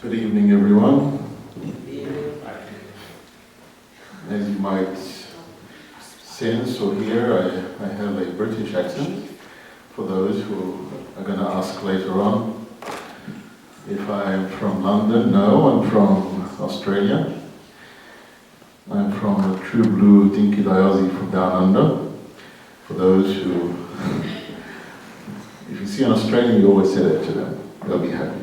Good evening, everyone. As you might sense or hear, I have a British accent for those who are going to ask later on. If I'm from London, no, I'm from Australia. I'm from the true blue Dinky Dayazi from down under. For those who, if you see an Australian, you always say that to them. They'll be happy.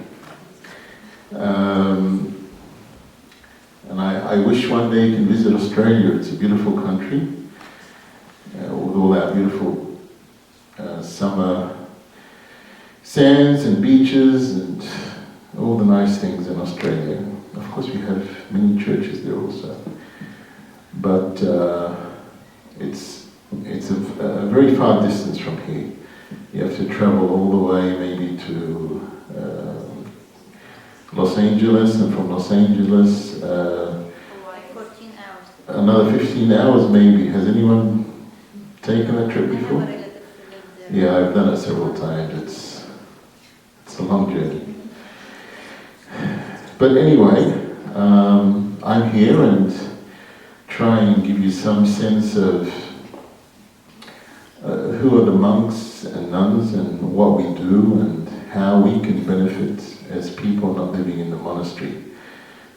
And I wish one day you can visit Australia. It's a beautiful country with all our beautiful summer sands and beaches and all the nice things in Australia. Of course, we have many churches there also, but it's a very far distance from here. You have to travel all the way, maybe to Los Angeles, and from Los Angeles, 14 hours. Another 15 hours maybe. Has anyone taken that trip before? Yeah, I've done it several times. It's a long journey. But anyway, I'm here and try and give you some sense of who are the monks and nuns and what we do and how we can benefit as people not living in the monastery.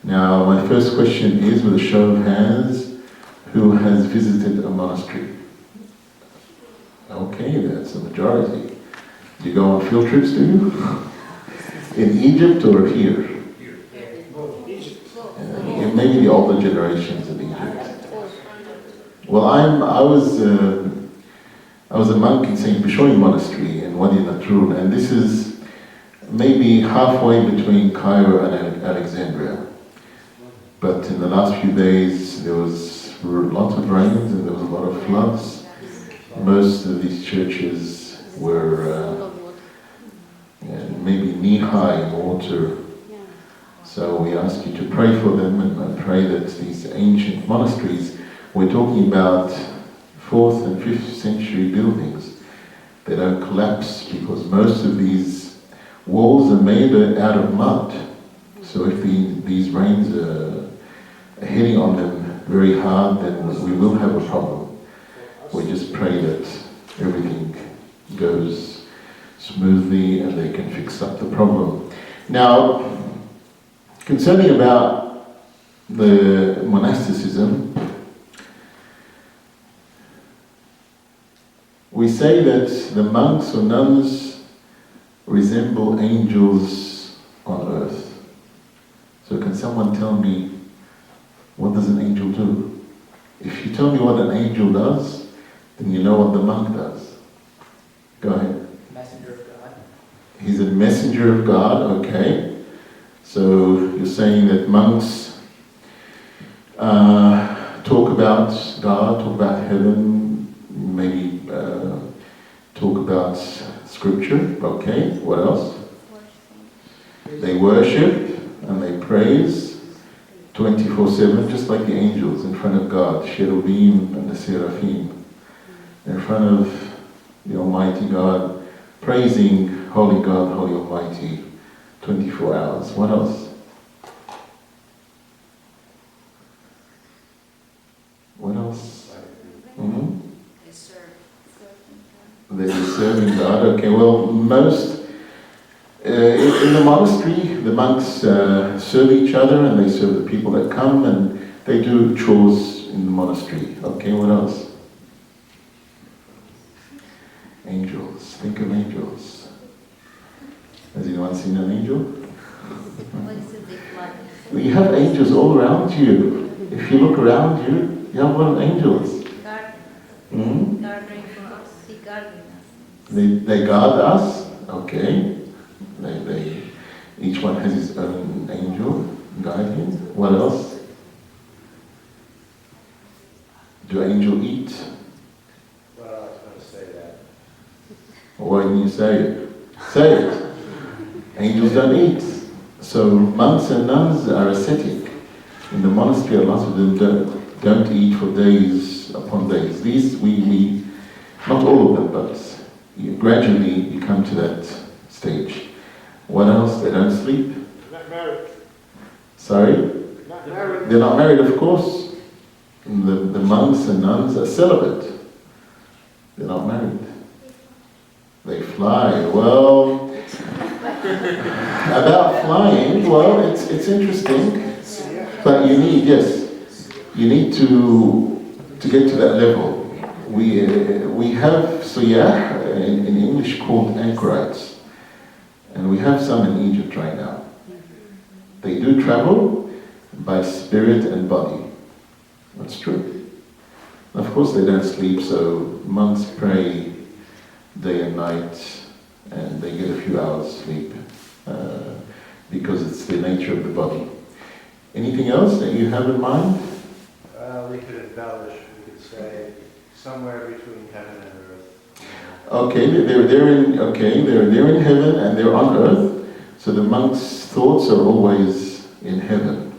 Now, my first question is, with a show of hands, who has visited a monastery? Okay, that's a majority. Do you go on field trips, do you? In Egypt or here? Maybe the older generations in Egypt. Well, I was a monk in St. Bishoy Monastery in Wadi Natrun, and this is maybe halfway between Cairo and Alexandria. But in the last few days there was lots of rains and there was a lot of floods. Most of these churches were maybe knee-high in water. So we ask you to pray for them, and I pray that these ancient monasteries, we're talking about 4th and 5th century buildings, they don't collapse, because most of these walls are made out of mud. So if these rains are hitting on them very hard, then we will have a problem. We just pray that everything goes smoothly and they can fix up the problem. Now, concerning about the monasticism, we say that the monks or nuns resemble angels on earth. So can someone tell me, what does an angel do? If you tell me what an angel does, then you know what the monk does. Go ahead. Messenger of God. He's a messenger of God, okay. So you're saying that monks talk about God, talk about heaven, maybe talk about Scripture, okay. What else? They worship and they praise 24/7, just like the angels in front of God, cherubim and the seraphim, in front of the Almighty God, praising Holy God, Holy Almighty, 24 hours. What else? What else? Mm-hmm. They're serving God. Okay, well, most in the monastery, the monks serve each other and they serve the people that come, and they do chores in the monastery. Okay, what else? Angels. Think of angels. Has anyone seen an angel? Well, you have angels all around you. If you look around you, you have one of angels. Mm-hmm. They guard us, okay. They each one has his own angel guiding. What else? Do angels eat? Well, I was going to say that. Why didn't you say it? Say it. Angels don't eat. So monks and nuns are ascetic. In the monastery, a lot of them don't eat for days upon days. These we not all of them, but gradually you come to that stage. What else? They don't sleep. Sorry? Not married. They're not married, of course. The monks and nuns are celibate. They're not married. They fly. Well, about flying, well, it's interesting. But you need to get to that level. We have siyah in English called anchorites, and we have some in Egypt right now. They do travel by spirit and body. That's true. Of course they don't sleep, so monks pray day and night, and they get a few hours sleep because it's the nature of the body. Anything else that you have in mind? We could embellish, we could say, somewhere between heaven and earth. Okay, they're in heaven and they're on earth, so the monks' thoughts are always in heaven,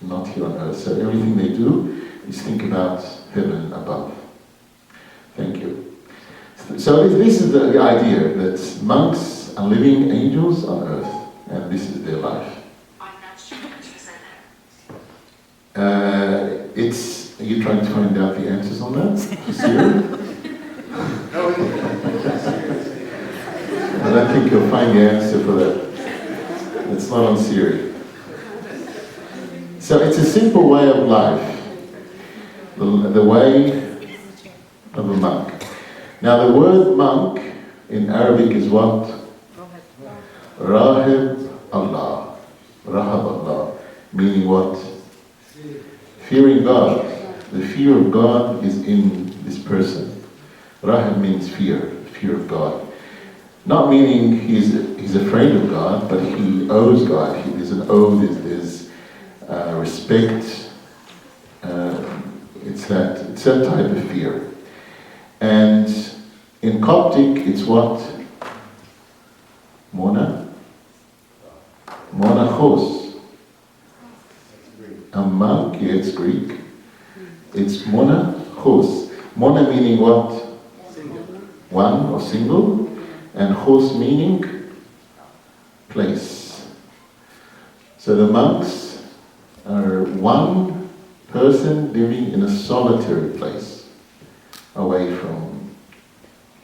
not here on earth. So everything they do is think about heaven above. Thank you. So this is the idea that monks are living angels on earth, and this is their life. I'm not sure what you said there. Are you trying to find out the answers on that? Siri? I don't think you'll find the answer for that. It's not on Siri. So it's a simple way of life. The way of a monk. Now the word monk in Arabic is what? Rahib Allah. Rahab Allah. Meaning what? Fearing God. The fear of God is in this person. Rahab means fear of God. Not meaning he's afraid of God, but he owes God. There's an oath, there's respect. It's that type of fear. And in Coptic, it's what? Monachos. A monk, yeah, it's Greek. It's monachos. Mona meaning what? One or single. And chos meaning place. So the monks are one person living in a solitary place, away from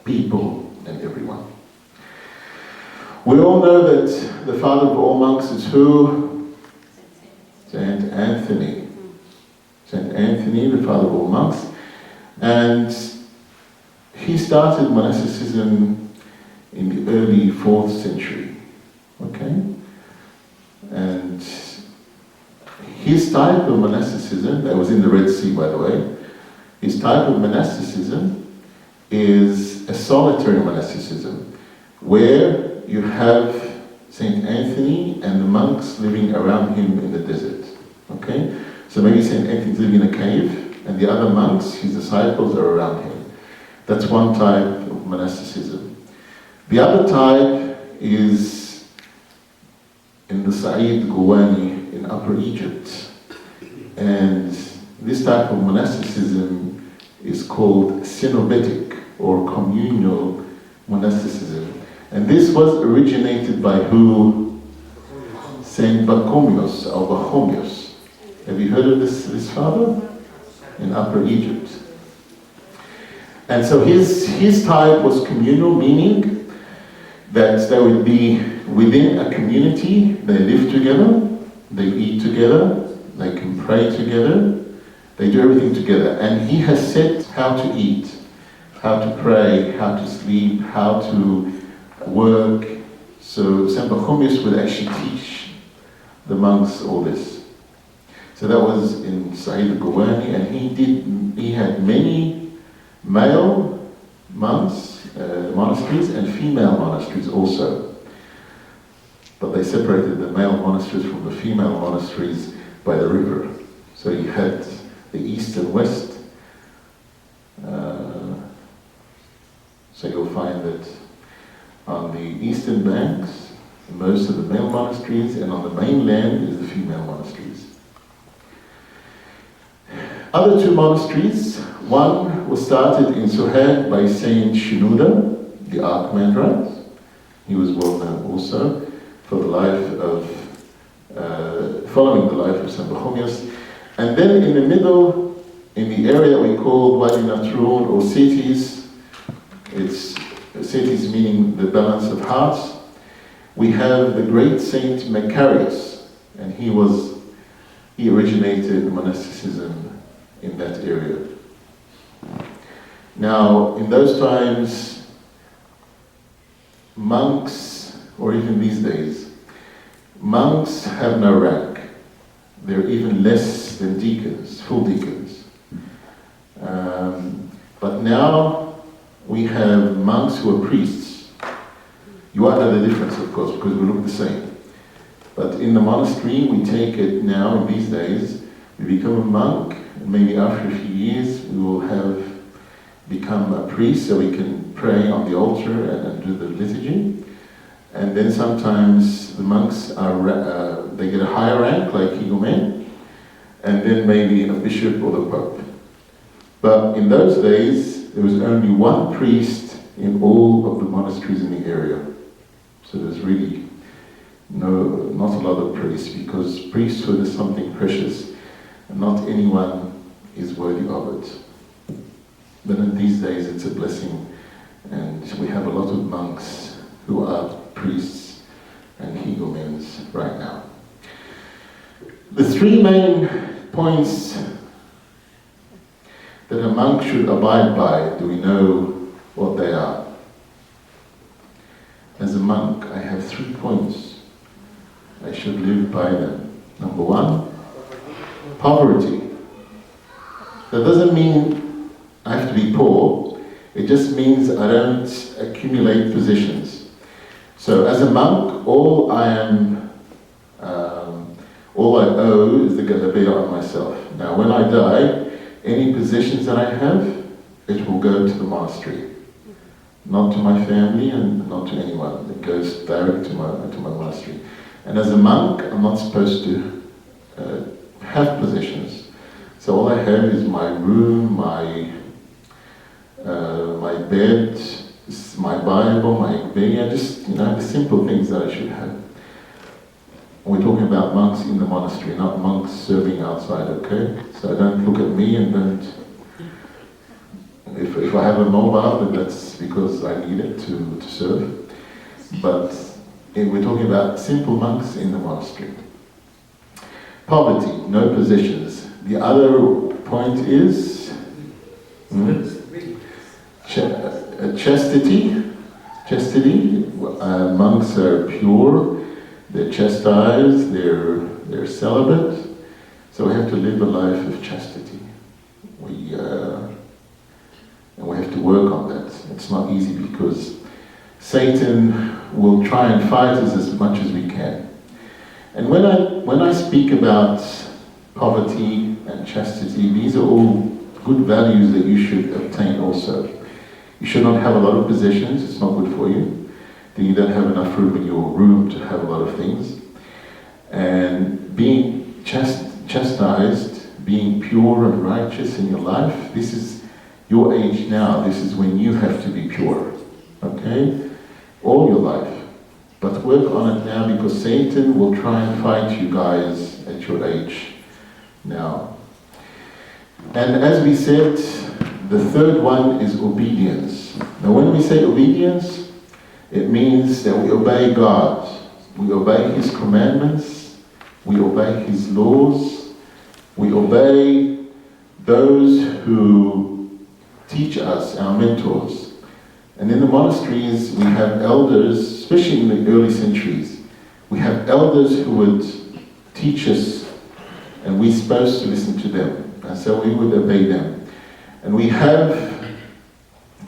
people and everyone. We all know that the father of all monks is who? Saint Anthony. Saint Anthony, the father of all monks. And he started monasticism in the early 4th century. Okay? And his type of monasticism, that was in the Red Sea by the way, his type of monasticism is a solitary monasticism, where you have Saint Anthony and the monks living around him in the desert. Okay? So maybe Saint Anthony's living in a cave, and the other monks, his disciples, are around him. That's one type of monasticism. The other type is in the Sa'id Gowani in Upper Egypt. And this type of monasticism is called Cenobitic or communal monasticism. And this was originated by who? Saint Pachomius or Pachomius. Have you heard of this father? In Upper Egypt. And so his type was communal, meaning that they would be within a community, they live together, they eat together, they can pray together, they do everything together. And he has said how to eat, how to pray, how to sleep, how to work. So Saint Pachomius would actually teach the monks all this. So that was in Sa'id al-Gowani, and he had many male monks, monasteries, and female monasteries also. But they separated the male monasteries from the female monasteries by the river. So you had the east and west. So you'll find that on the eastern banks, most of the male monasteries, and on the mainland is the female monasteries. Other two monasteries, one was started in Suhag by Saint Shenouda, the Archimandrite. He was well known also for the life of following the life of Saint Bartholomew. And then in the middle, in the area we call Wadi Natrun or cities, it's cities meaning the balance of hearts, we have the great Saint Macarius, and he originated monasticism in that area. Now, in those times, monks, or even these days, monks have no rank. They're even less than deacons, full deacons. But now we have monks who are priests. You are know the difference, of course, because we look the same. But in the monastery, we take it now, in these days, we become a monk, and maybe after a few years, we will have become a priest, so we can pray on the altar and do the liturgy. And then sometimes the monks they get a higher rank, like higumen, and then maybe a bishop or the pope. But in those days, there was only one priest in all of the monasteries in the area. So there's really not a lot of priests, because priesthood is something precious, and not anyone is worthy of it. But in these days, it's a blessing, and we have a lot of monks who are priests and higumens right now. The three main points that a monk should abide by, do we know what they are? As a monk, I have 3 points. I should live by them. Number 1, poverty. That doesn't mean I have to be poor. It just means I don't accumulate positions. So as a monk, all I owe is the galabia on myself. Now when I die, any possessions that I have, it will go to the monastery. Not to my family and not to anyone. It goes direct to my monastery. And as a monk, I'm not supposed to have possessions. So all I have is my room, my bed, my Bible, my igbeya, just the simple things that I should have. We're talking about monks in the monastery, not monks serving outside, okay? So don't look at me and don't... If I have a mobile, then that's because I need it to serve. But we're talking about simple monks in the monastery. Poverty, no possessions. The other point is chastity. Chastity. Monks are pure. They're chastised. They're celibate. So we have to live a life of chastity. And we have to work on that. It's not easy because Satan will try and fight us as much as we can. And when I speak about poverty and chastity, these are all good values that you should obtain also. You should not have a lot of possessions, it's not good for you. Then you don't have enough room in your room to have a lot of things. And being chastised, being pure and righteous in your life, this is your age now, this is when you have to be pure, okay? All your life. But work on it now because Satan will try and fight you guys at your age now. And as we said, the third one is obedience. Now when we say obedience, it means that we obey God. We obey His commandments, we obey His laws, we obey those who teach us, our mentors. And in the monasteries, we have elders, especially in the early centuries, we have elders who would teach us, and we're supposed to listen to them. And so we would obey them. And we have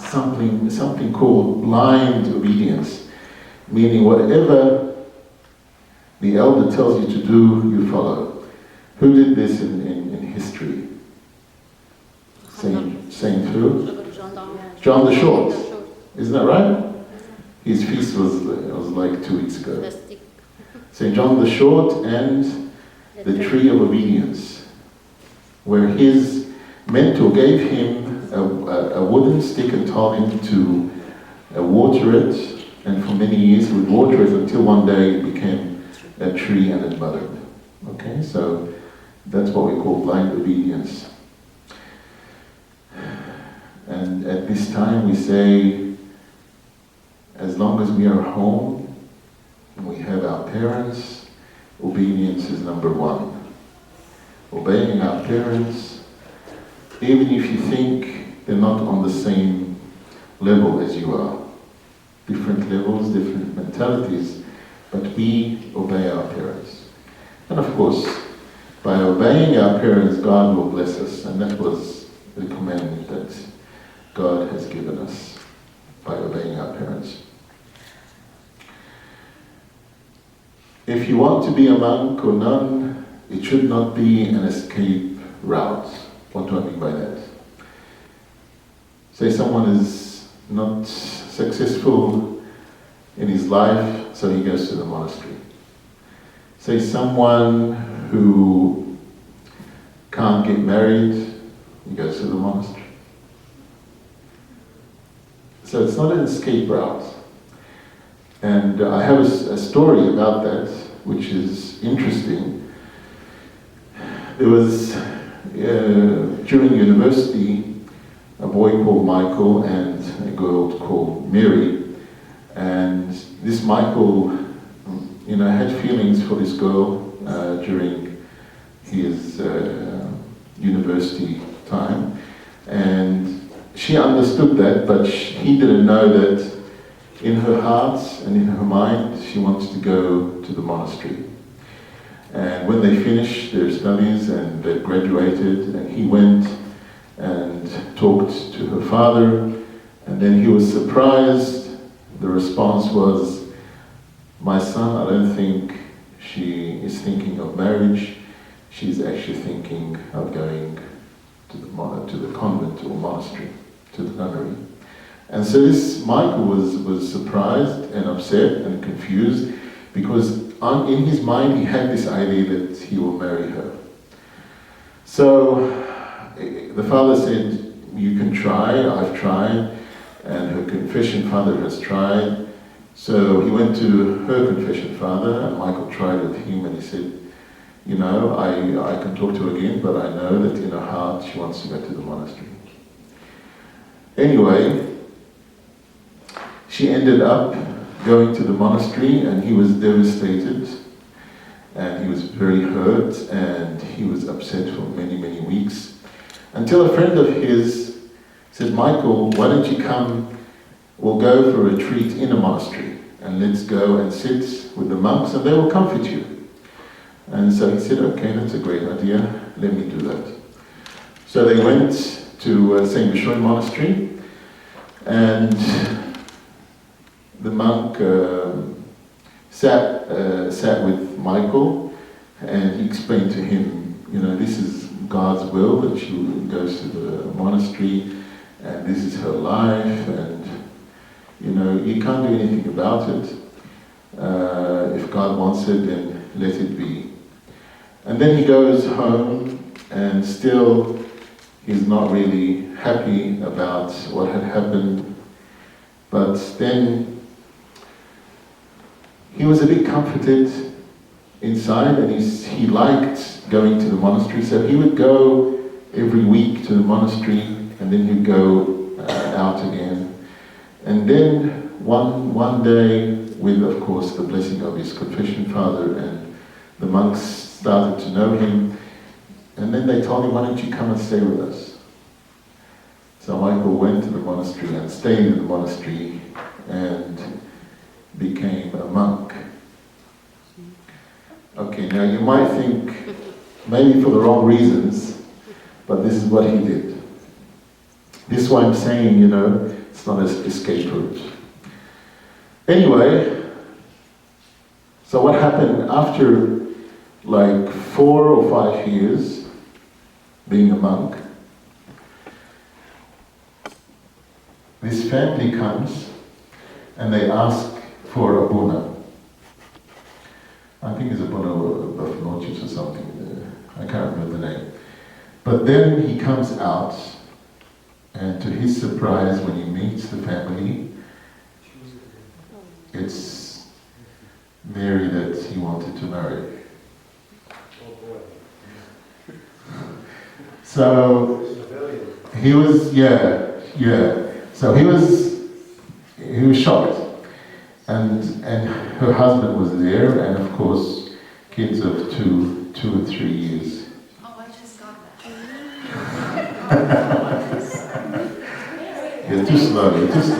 something called blind obedience, meaning whatever the elder tells you to do, you follow. Who did this in history? Saint who? John the Short. Isn't that right? His feast was like 2 weeks ago. Saint John the Short and the tree of obedience, where his mentor gave him a wooden stick and told him to water it, and for many years he would water it until one day it became a tree and it budded. Okay, so that's what we call blind obedience. And at this time we say, as long as we are home and we have our parents, obedience is number one. Obeying our parents, even if you think they're not on the same level as you are. Different levels, different mentalities, but we obey our parents. And of course, by obeying our parents, God will bless us, and that was the commandment that God has given us by obeying our parents. If you want to be a monk or nun, it should not be an escape route. What do I mean by that? Say someone is not successful in his life, so he goes to the monastery. Say someone who can't get married, he goes to the monastery. So it's not an escape route. And I have a story about that, which is interesting. There was, during university, a boy called Michael and a girl called Mary. And this Michael, had feelings for this girl during his university time. And she understood that, but he didn't know that in her heart and in her mind, she wants to go to the monastery. And when they finished their studies and they graduated, and he went and talked to her father, and then he was surprised. The response was, "My son, I don't think she is thinking of marriage. She's actually thinking of going to the convent or monastery, to the nunnery." And so this Michael was surprised and upset and confused, because in his mind he had this idea that he will marry her. So the father said, "You can try, I've tried," and her confession father has tried. So he went to her confession father, and Michael tried with him, and he said, I can talk to her again, but I know that in her heart she wants to go to the monastery. Anyway, she ended up going to the monastery, and he was devastated, and he was very hurt, and he was upset for many, many weeks, until a friend of his said, "Michael, why don't you come, we'll go for a retreat in a monastery, and let's go and sit with the monks, and they will comfort you." And so he said, "Okay, that's a great idea, let me do that." So they went to St. Bishoy Monastery, and the monk sat with Michael, and he explained to him, this is God's will that she goes to the monastery, and this is her life, and you can't do anything about it. If God wants it, then let it be. And then he goes home, and still he's not really happy about what had happened. But then he was a bit comforted inside, and he liked going to the monastery, so he would go every week to the monastery, and then he'd go out again. And then one day, with of course the blessing of his confession father, and the monks started to know him, and then they told him, "Why don't you come and stay with us?" So Michael went to the monastery and stayed in the monastery and became a monk. Okay, now you might think, maybe for the wrong reasons, but this is what he did. This is why I'm saying, it's not an escape route. Anyway, so what happened after like 4 or 5 years being a monk, this family comes and they ask for a Bona. I think it's a Bona of Mauritius or something. I can't remember the name. But then he comes out, and to his surprise, when he meets the family, it's Mary that he wanted to marry. Oh boy. So Civilian. he was, So he was shocked, and her husband was there, and of course, kids of 2 or 3 years. Oh, I just got that. You're too slow. I just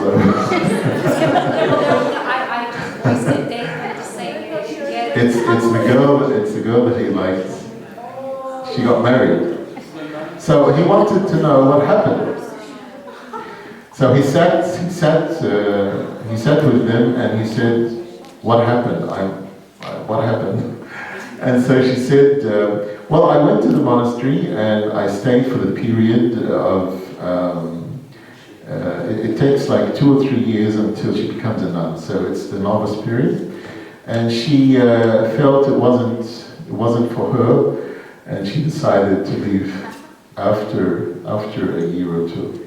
wasted day to say it. It's the girl that he liked. She got married. So he wanted to know what happened. So he sat with them and he said, "What happened? What happened?" And so she said, "Well, I went to the monastery and I stayed for the period of. It takes like 2 or 3 years until she becomes a nun. So it's the novice period, and she felt it wasn't for her, and she decided to leave after a year or 2."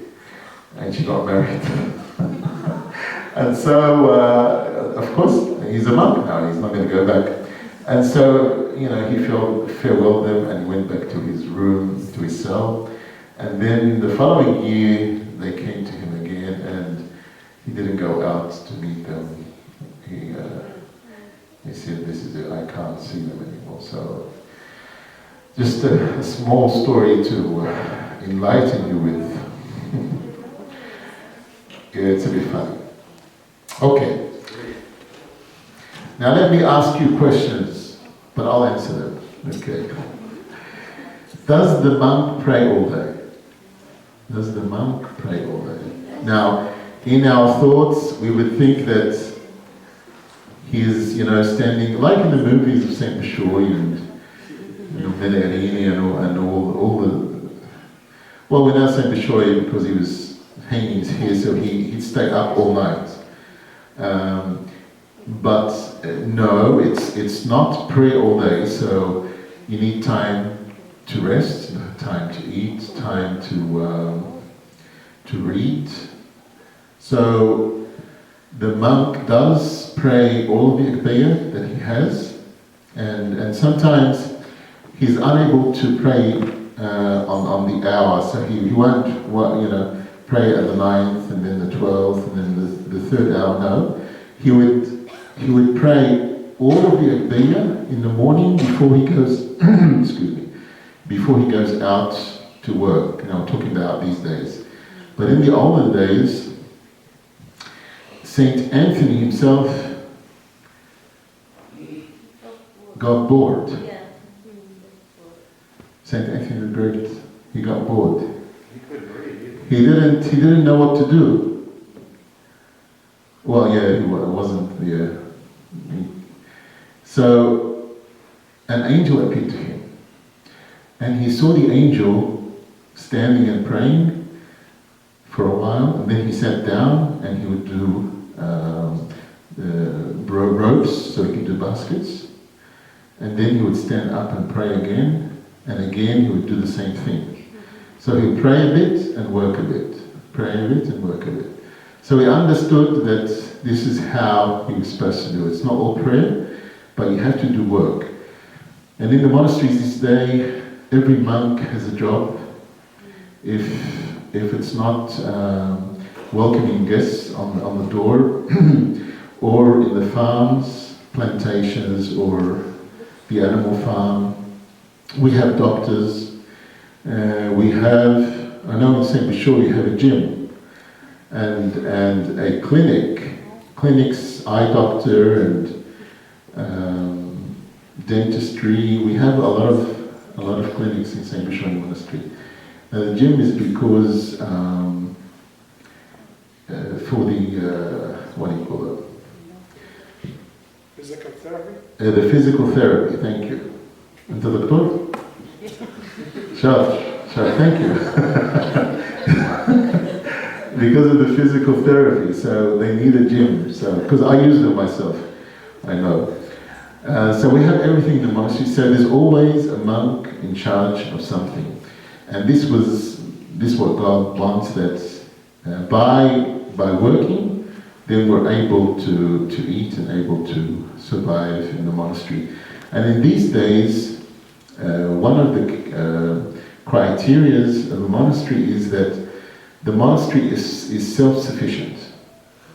And she got married. And so, of course, he's a monk now, he's not going to go back. And so, he farewelled them and he went back to his room, to his cell. And then the following year, they came to him again and he didn't go out to meet them. He said, "This is it, I can't see them anymore." So, just a small story to enlighten you with. It's a bit funny. Okay. Now let me ask you questions, but I'll answer them. Okay. Does the monk pray all day? Does the monk pray all day? Now, in our thoughts, we would think that he is, standing, like in the movies of Saint Bishoy and Menarini and all the... Well, we know Saint Bishoy because he was hanging his hair, so he'd stay up all night. But no, it's not prayer all day, so you need time to rest, time to eat, time to read. So the monk does pray all of the Agpeya that he has, and sometimes he's unable to pray on the hour, so he won't, pray at the 9th and then the 12th and then the 3rd hour. No, he would pray all of the Agpeya in the morning before he goes, before he goes out to work. I'm talking about these days. But in the olden days, Saint Anthony himself got bored. Saint Anthony the Great, he got bored. He couldn't read either. He didn't know what to do. Well, yeah, he wasn't. So an angel appeared to him, and he saw the angel standing and praying for a while, and then he sat down and he would do ropes so he could do baskets, and then he would stand up and pray again, and again he would do the same thing. So he would pray a bit and work a bit, pray a bit and work a bit. So he understood that this is how he was supposed to do it. It's not all prayer, but you have to do work. And in the monasteries this day, every monk has a job. If it's not welcoming guests on the door, or in the farms, plantations, or the animal farm, we have doctors. We have, I know in Saint Bishoy we have a gym and a clinics, eye doctor and dentistry. We have a lot of clinics in Saint Bishoy Monastery. The gym is because for the what do you call it? Physical therapy? The physical therapy. Thank you. أنت دكتور؟ شاطر, thank you. Because of the physical therapy, so they need a gym. So, because I use them myself, I know. So we have everything in the monastery. So there's always a monk in charge of something, and this what God wants, that by working, then we're able to eat and able to survive in the monastery. And in these days, one of the criterias of a monastery is that the monastery is self-sufficient.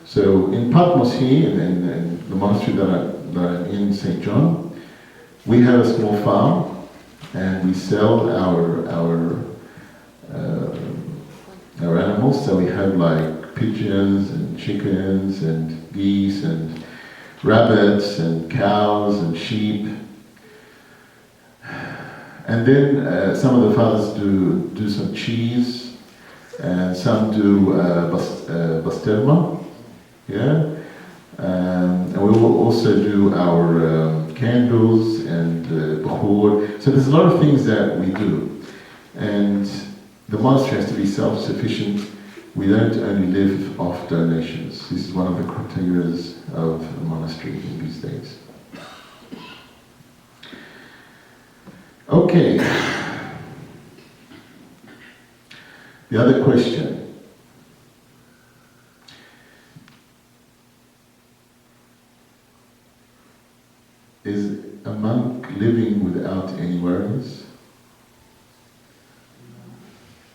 So in Patmos here, in the monastery that I'm in, St. John, we have a small farm, and we sell our animals. So we have like pigeons and chickens and geese and rabbits and cows and sheep. And then some of the fathers do some cheese, and some do bastelma, yeah. And we will also do our candles and bkhor. So there's a lot of things that we do. And the monastery has to be self-sufficient. We don't only live off donations. This is one of the criteria of a monastery in these days. Okay. The other question. Is a monk living without any worries?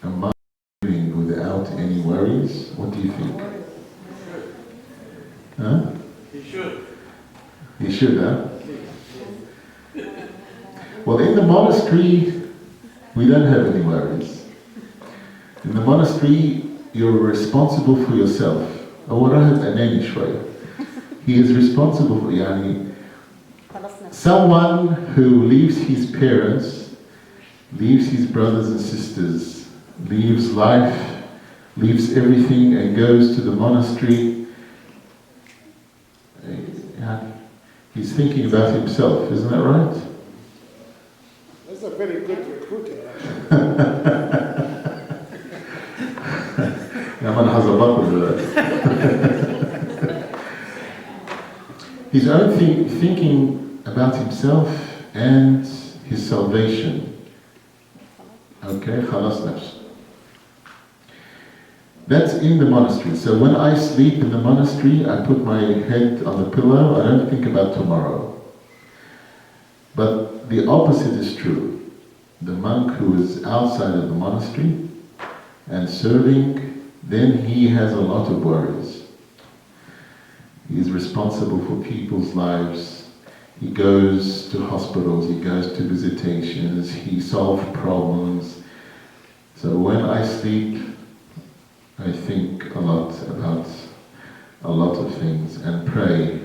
A monk living without any worries? What do you think? Huh? He should. He should, huh? Well, in the monastery, we don't have any worries. In the monastery, you're responsible for yourself. He is responsible for yani. Someone who leaves his parents, leaves his brothers and sisters, leaves life, leaves everything and goes to the monastery, he's thinking about himself, isn't that right? That's a very good recruiter. His own thinking about himself and his salvation. Okay, khalas nafs. That's in the monastery. So when I sleep in the monastery, I put my head on the pillow, I don't think about tomorrow. But the opposite is true. The monk who is outside of the monastery and serving, then he has a lot of worries. He is responsible for people's lives. He goes to hospitals, he goes to visitations, he solves problems. So when I sleep, I think a lot about a lot of things and pray.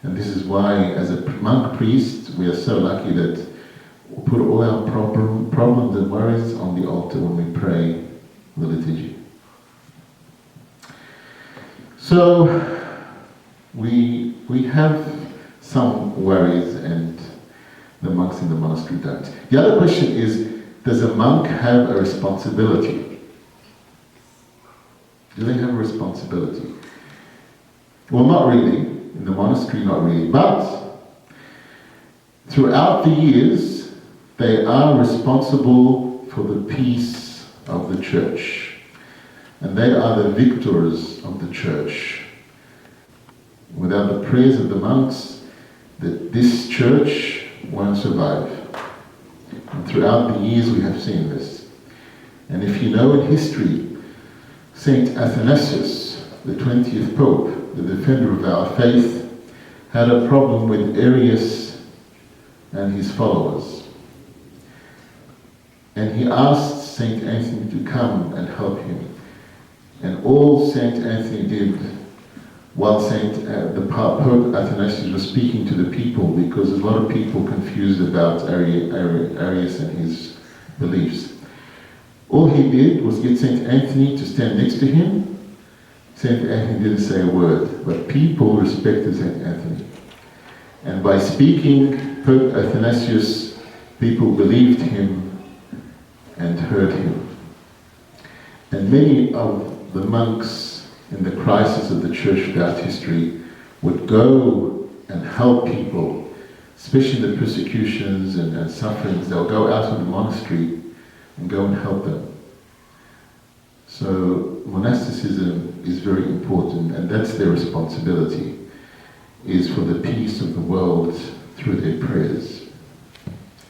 And this is why, as a monk priest, we are so lucky that we put all our problems and worries on the altar when we pray the liturgy. So we have some worries, and the monks in the monastery don't. The other question is, does a monk have a responsibility? Do they have a responsibility? Well, not really. In the monastery, not really. But throughout the years, they are responsible for the peace of the church. And they are the victors of the church. Without the prayers of the monks, this church won't survive. And throughout the years we have seen this. And if you know in history, Saint Athanasius, the 20th Pope, the defender of our faith, had a problem with Arius and his followers. And he asked Saint Anthony to come and help him. And all Saint Anthony did, while the Pope Athanasius was speaking to the people, because a lot of people confused about Arius and his beliefs. All he did was get Saint Anthony to stand next to him. Saint Anthony didn't say a word, but people respected Saint Anthony. And by speaking, Pope Athanasius, people believed him and heard him. And many of the monks in the crisis of the church throughout history would go and help people, especially the persecutions and sufferings. They'll go out of the monastery and go and help them. So monasticism is very important, and that's their responsibility. is for the peace of the world through their prayers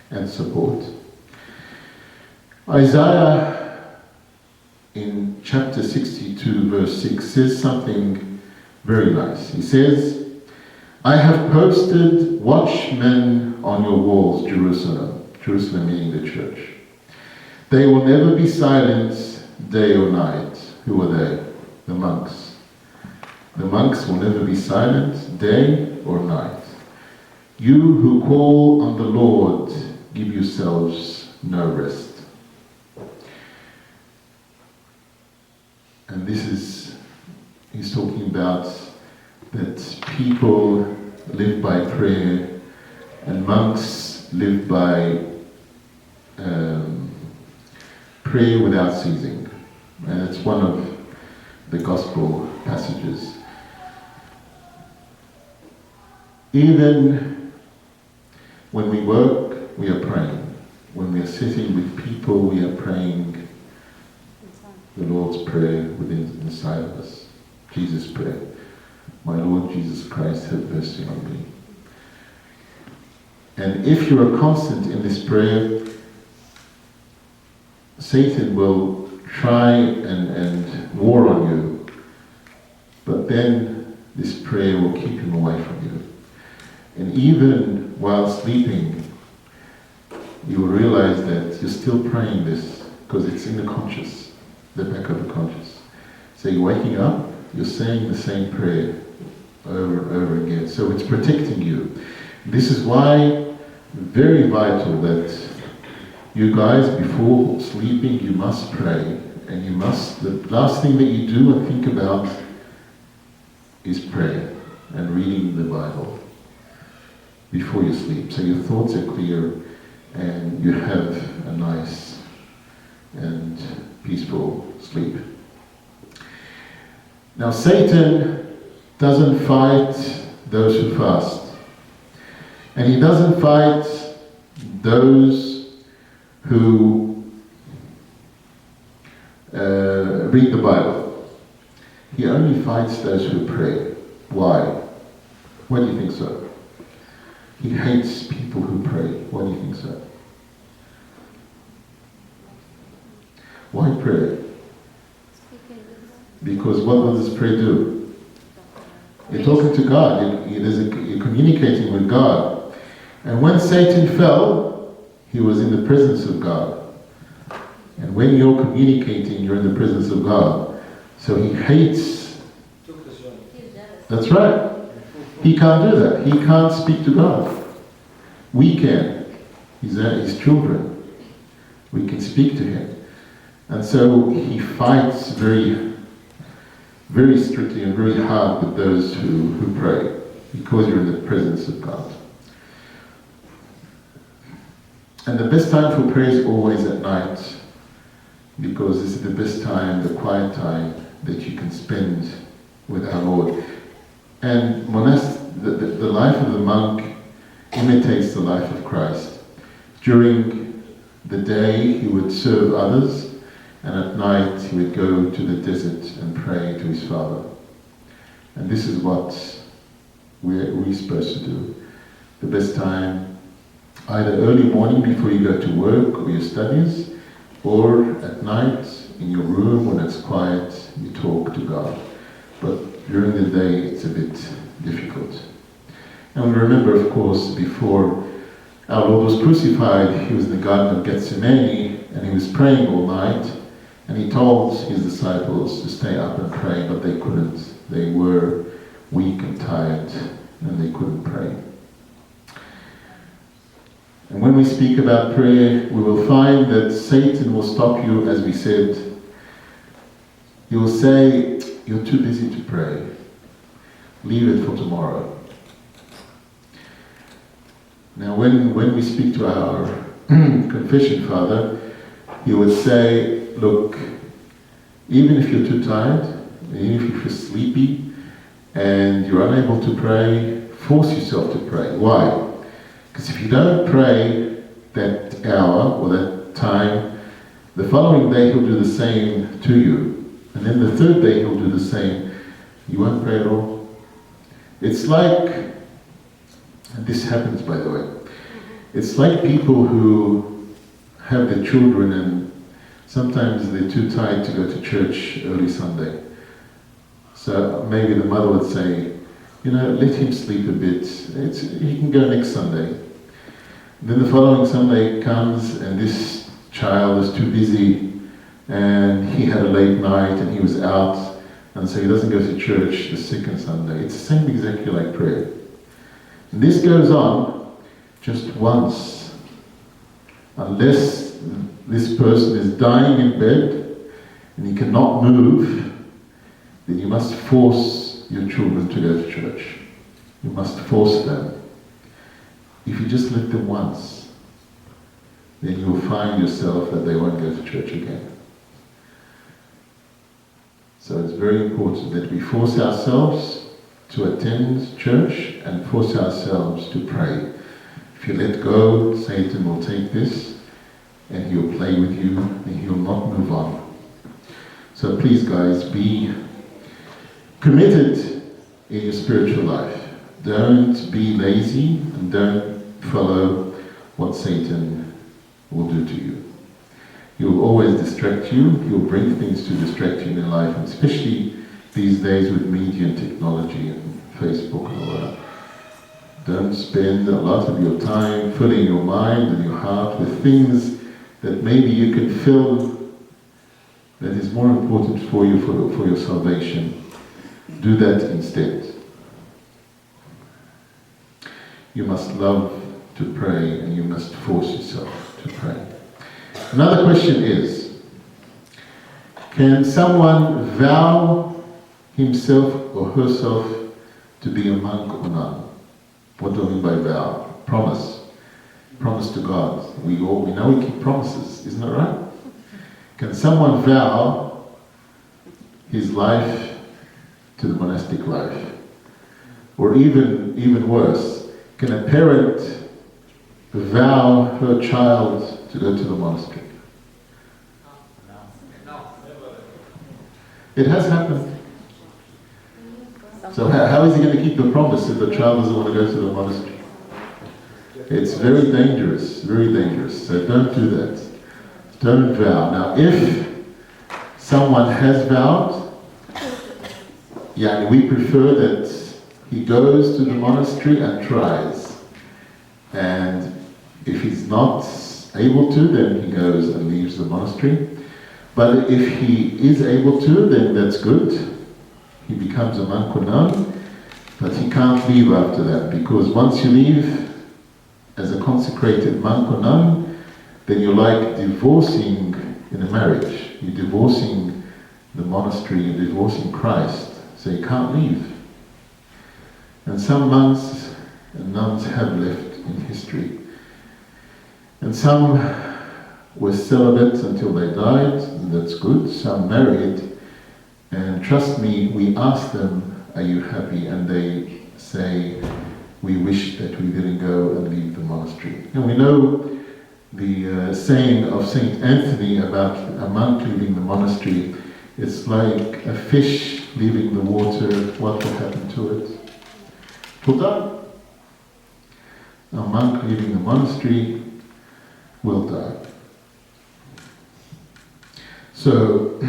and support. Isaiah in chapter 62 verse 6 says something very nice. He says, I have posted watchmen on your walls, Jerusalem. Jerusalem meaning the church. They will never be silent day or night. Who are they? The monks. The monks will never be silent day or night. You who call on the Lord, give yourselves no rest. And this is, he's talking about that people live by prayer and monks live by prayer without ceasing. And it's one of the gospel passages. Even when we work, we are praying. When we are sitting with people, we are praying the Lord's Prayer within inside of us. Jesus' prayer. My Lord Jesus Christ, have mercy on me. And if you are constant in this prayer, Satan will try and war on you, but then this prayer will keep him away from you. And even while sleeping, you will realize that you're still praying this because it's in the conscious, the back of the conscious. So you're waking up, you're saying the same prayer over and over again. So it's protecting you. This is why very vital that you guys, before sleeping, you must pray. And you must, the last thing that you do and think about is prayer and reading the Bible before you sleep. So your thoughts are clear and you have a nice and peaceful sleep. Now Satan doesn't fight those who fast. And he doesn't fight those who read the Bible. He only fights those who pray. Why? Why do you think so? He hates people who pray. Why do you think so? Why pray? Because what does prayer do? You're talking to God. You're communicating with God. And when Satan fell, he was in the presence of God. And when you're communicating, you're in the presence of God. So he hates. That's right. He can't do that. He can't speak to God. We can. He's his children. We can speak to him. And so he fights very, very strictly and very hard with those who pray, because you're in the presence of God. And the best time for prayer is always at night, because this is the best time, the quiet time that you can spend with our Lord. And the life of the monk imitates the life of Christ. During the day he would serve others, and at night he would go to the desert and pray to his Father. And this is what we're supposed to do. The best time, either early morning before you go to work or your studies, or at night in your room when it's quiet, you talk to God. But during the day it's a bit difficult. And we remember, of course, before our Lord was crucified, he was in the Garden of Gethsemane and he was praying all night, and he told his disciples to stay up and pray, but they couldn't. They were weak and tired and they couldn't pray. And when we speak about prayer, we will find that Satan will stop you, as we said. He will say, you're too busy to pray. Leave it for tomorrow. Now when we speak to our confession father, he would say, look, even if you're too tired, even if you feel sleepy, and you're unable to pray, force yourself to pray. Why? Because if you don't pray that hour or that time, the following day he'll do the same to you. And then the third day he'll do the same. You won't pray at all. It's like, and this happens by the way, it's like people who have their children and sometimes they're too tired to go to church early Sunday. So maybe the mother would say, let him sleep a bit, he can go next Sunday. Then the following Sunday comes and this child is too busy and he had a late night and he was out, and so he doesn't go to church the second Sunday. It's the same exactly like prayer. And this goes on just once. Unless this person is dying in bed and he cannot move, then you must force your children to go to church. You must force them. If you just let them once, then you will find yourself that they won't go to church again. So it's very important that we force ourselves to attend church and force ourselves to pray. If you let go, Satan will take this and he'll play with you and he'll not move on. So please guys, be committed in your spiritual life. Don't be lazy and don't follow what Satan will do to you. He'll always distract you. He'll bring things to distract you in your life, and especially these days with media and technology and Facebook and all that. Don't spend a lot of your time filling your mind and your heart with things that maybe you can fill that is more important for you, for your salvation. Do that instead. You must love to pray and you must force yourself to pray. Another question is, can someone vow himself or herself to be a monk or nun? What do I mean by vow? Promise. Promise to God. We know we keep promises, isn't that right? Can someone vow his life to the monastic life? Or even worse, can a parent vow her child to go to the monastery? It has happened. So how is he going to keep the promise if the child doesn't want to go to the monastery? It's very dangerous, very dangerous. So don't do that. Don't vow. Now if someone has vowed, we prefer that he goes to the monastery and tries. And if he's not able to, then he goes and leaves the monastery. But if he is able to, then that's good. He becomes a monk or nun, but he can't leave after that, because once you leave as a consecrated monk or nun, then you're like divorcing in a marriage. You're divorcing the monastery, you're divorcing Christ, so you can't leave. And some monks and nuns have left in history. And some were celibate until they died, and that's good. Some married, and trust me, we ask them, are you happy? And they say, we wish that we didn't go and leave the monastery. And we know the saying of Saint Anthony about a monk leaving the monastery. It's like a fish leaving the water. What will happen to it? It will die. A monk leaving the monastery will die. So,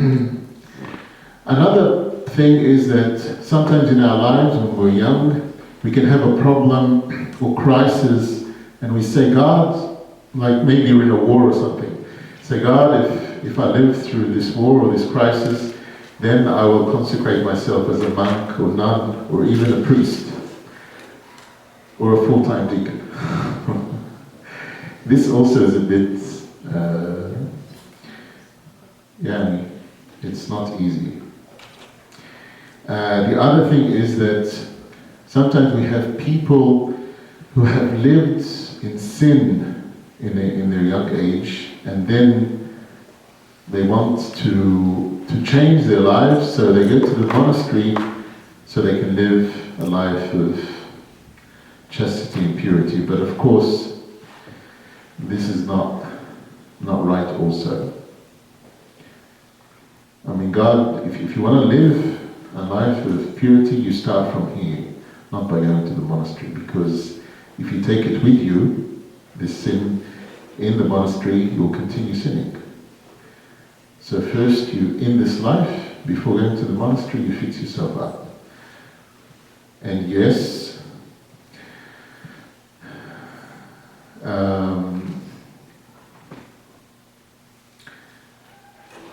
another thing is that sometimes in our lives when we're young, we can have a problem or crisis and we say, God, like maybe we're in a war or something, say, God, if I live through this war or this crisis, then I will consecrate myself as a monk or nun or even a priest or a full-time deacon. This also is a bit, it's not easy. The other thing is that sometimes we have people who have lived in sin in their young age, and then they want to change their lives, so they go to the monastery so they can live a life of chastity and purity. But of course, this is not right also. I mean, God, if you want to live a life of purity, you start from here. not by going to the monastery, because if you take it with you, this sin in the monastery, you'll continue sinning. So first you, in this life, before going to the monastery, you fix yourself up. And yes,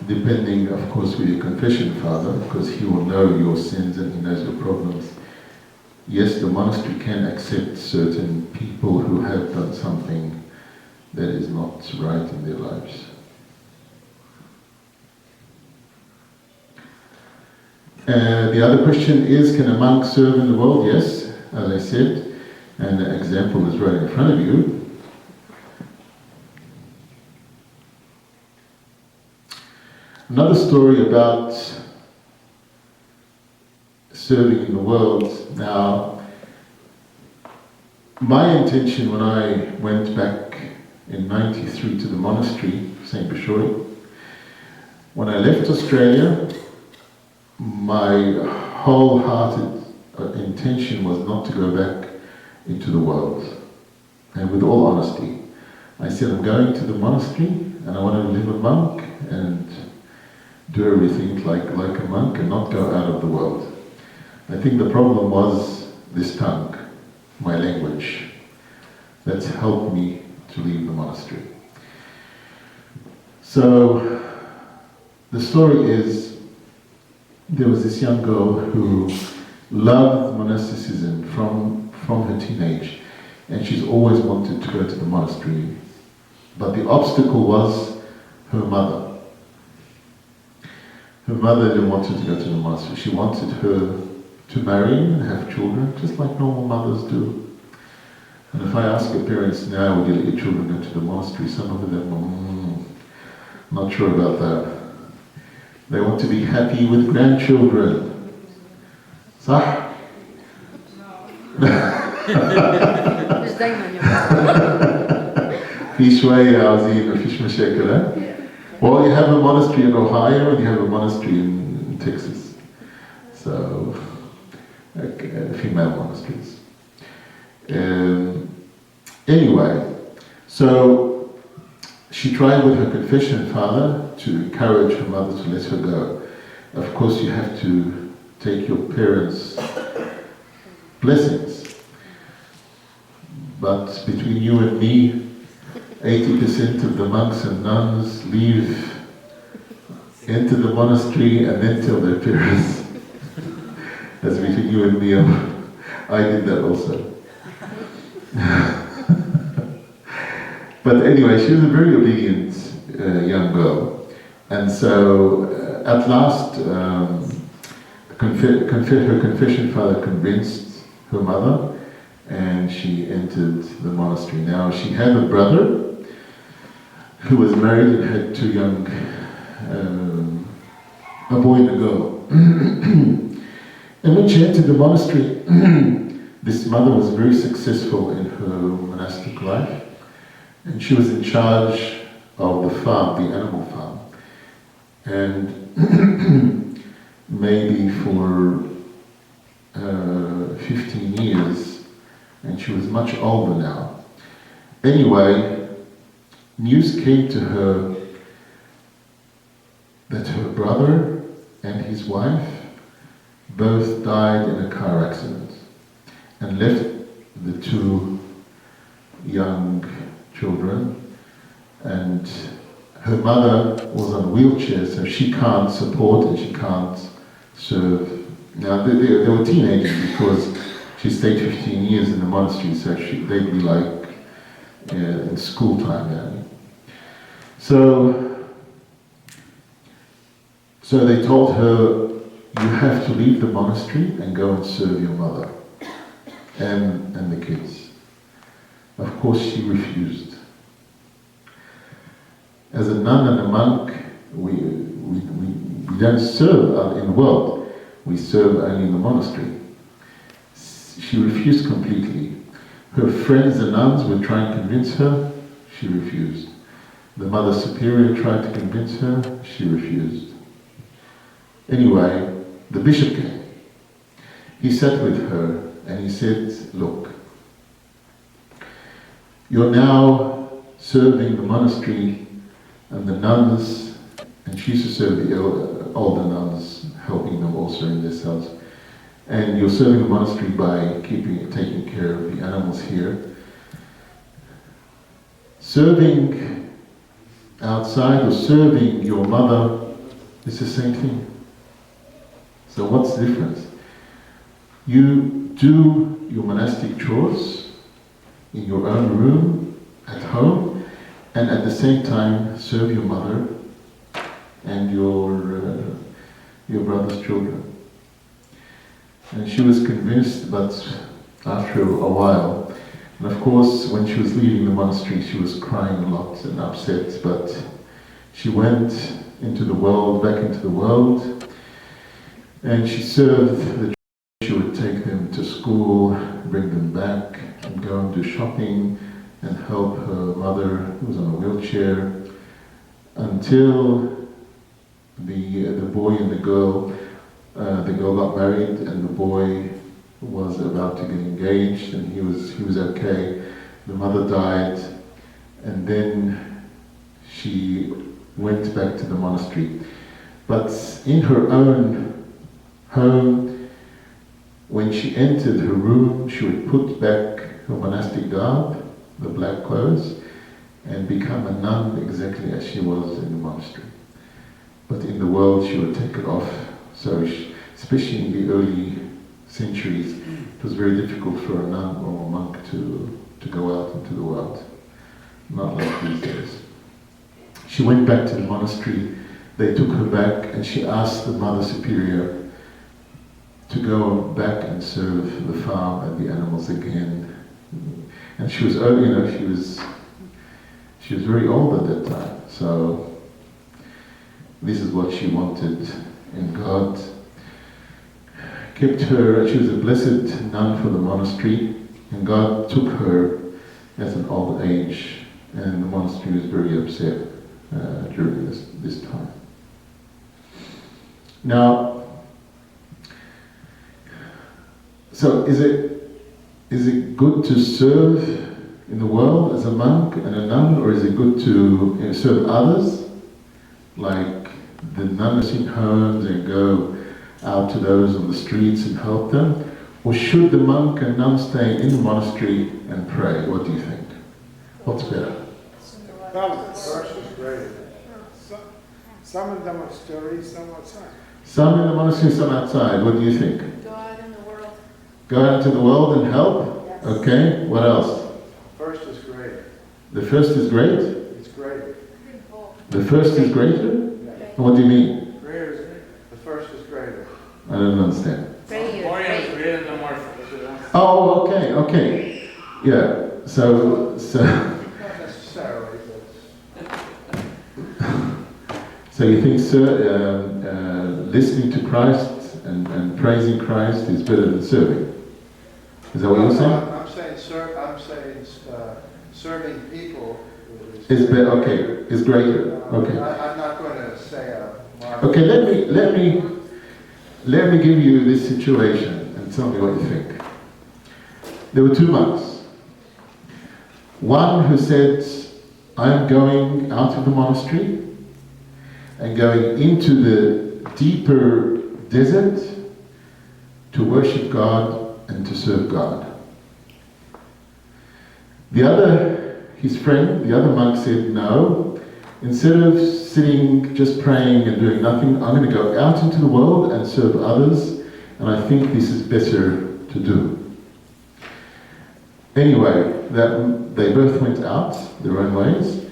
depending, of course, with your confession father, because he will know your sins and he knows your problems. Yes, the monastery can accept certain people who have done something that is not right in their lives. The other question is, can a monk serve in the world? Yes, as I said, and the example is right in front of you. Another story about serving in the world. Now, my intention when I went back in '93 to the monastery, St. Bishoy, when I left Australia, my wholehearted intention was not to go back into the world. And with all honesty, I said, I'm going to the monastery and I want to live a monk and do everything like a monk and not go out of the world. I think the problem was this tongue, my language. That's helped me to leave the monastery. So, the story is, there was this young girl who loved monasticism from her teenage, and she's always wanted to go to the monastery. But the obstacle was her mother. Her mother didn't want her to go to the monastery. She wanted her to marry and have children, just like normal mothers do. And if I ask your parents now, would you let your children go to the monastery? Some of them, not sure about that. They want to be happy with grandchildren. صح؟ مش دايما يا في شوية عاوزين مفيش مشاكل ها؟ Well, you have a monastery in Ohio and you have a monastery in Texas. So, female monasteries. Anyway, so she tried with her confession father to encourage her mother to let her go. Of course, you have to take your parents' blessings. But between you and me, 80% of the monks and nuns leave, enter the monastery and then tell their parents. That's between you and me. I did that also. But anyway, she was a very obedient young girl. And so at last, her confession father convinced her mother, and she entered the monastery. Now, she had a brother who was married and had two young, a boy and a girl. And when she entered the monastery, this mother was very successful in her monastic life, and she was in charge of the farm, the animal farm. And maybe for 15 years, and she was much older now. Anyway, news came to her that her brother and his wife both died in a car accident and left the two young children, and her mother was on a wheelchair, so she can't support and she can't serve. Now they were teenagers because she stayed 15 years in the monastery, so they'd be like in school time. Yeah. So they told her, you have to leave the monastery and go and serve your mother and the kids. Of course, she refused. As a nun and a monk, we don't serve in the world. We serve only in the monastery. She refused completely. Her friends, the nuns, were trying to convince her. She refused. The Mother Superior tried to convince her. She refused. Anyway, the bishop came. He sat with her and he said, look, you're now serving the monastery and the nuns, and she used to serve the older nuns, helping them also in their cells. And you're serving the monastery by taking care of the animals here. Serving outside or serving your mother is the same thing. So what's the difference? You do your monastic chores in your own room, at home, and at the same time serve your mother and your brother's children. And she was convinced, but after a while, and of course when she was leaving the monastery she was crying a lot and upset, but she went into the world, back into the world, and she served the children. She would take them to school, bring them back, and go and do shopping, and help her mother, who was on a wheelchair, until the boy and the girl got married, and the boy was about to get engaged, and he was okay. The mother died, and then she went back to the monastery. But in her own home, when she entered her room, she would put back her monastic garb, the black clothes, and become a nun exactly as she was in the monastery. But in the world she would take it off. So especially in the early centuries, it was very difficult for a nun or a monk to go out into the world. Not like these days. She went back to the monastery, they took her back, and she asked the Mother Superior to go back and serve the farm and the animals again. And she was, she was very old at that time, so this is what she wanted, and God kept her. She was a blessed nun for the monastery, and God took her at an old age, and the monastery was very upset during this time. Now, so is it good to serve in the world as a monk and a nun, or is it good to serve others, like the nursing homes, and go out to those on the streets and help them? Or should the monk and nun stay in the monastery and pray? What do you think? What's better? First is great. Some in the monastery, some outside. Some in the monastery, some outside. What do you think? Go out in the world. Go out into the world and help? Yes. Okay, what else? First is great. The first is great? It's great. The first is greater? Yeah. What do you mean? Greater is great. The first is greater. I don't understand. Oh, okay. Yeah, so Not necessarily, but so you think, listening to Christ and praising Christ is better than serving? Is that what you're saying? I'm saying serving people Is better. Okay. Is greater. Okay. I'm not going to say Okay. Let me give you this situation and tell me what you think. There were two monks. One who said, I am going out of the monastery and going into the deeper desert to worship God and to serve God. The other, his friend, the other monk said, no, instead of sitting just praying and doing nothing, I'm going to go out into the world and serve others, and I think this is better to do. Anyway, they both went out their own ways.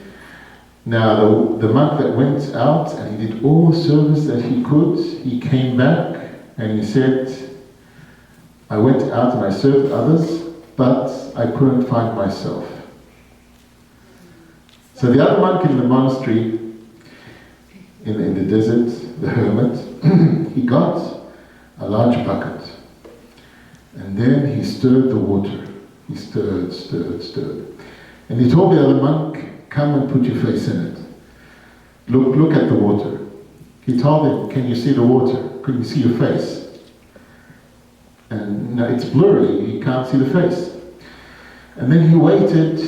Now the monk that went out and he did all the service that he could, he came back and he said, I went out and I served others, but I couldn't find myself. So the other monk in the monastery, in the desert, the hermit, he got a large bucket, and then he stirred the water. He stirred. And he told the other monk, come and put your face in it. Look at the water. He told him, can you see the water? Can you see your face? And no, it's blurry, he can't see the face. And then he waited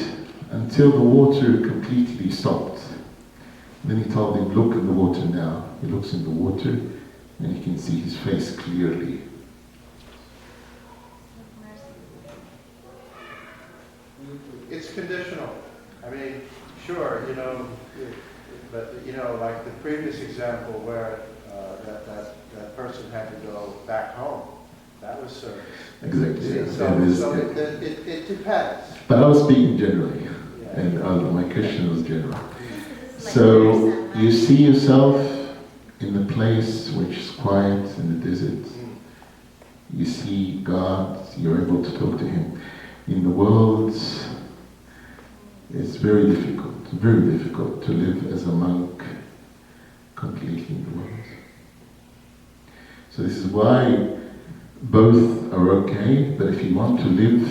until the water completely stopped. Then he told him, look in the water now. He looks in the water and he can see his face clearly. It's conditional. I mean, sure, but like the previous example where that person had to go back home, that was service. Exactly. See, Yes. so it depends. But I was speaking generally, Yeah. and my question was general. So you see yourself in a place which is quiet in the desert. You see God, you're able to talk to Him. In the world, it's very difficult to live as a monk completely in the world. So this is why both are okay, but if you want to live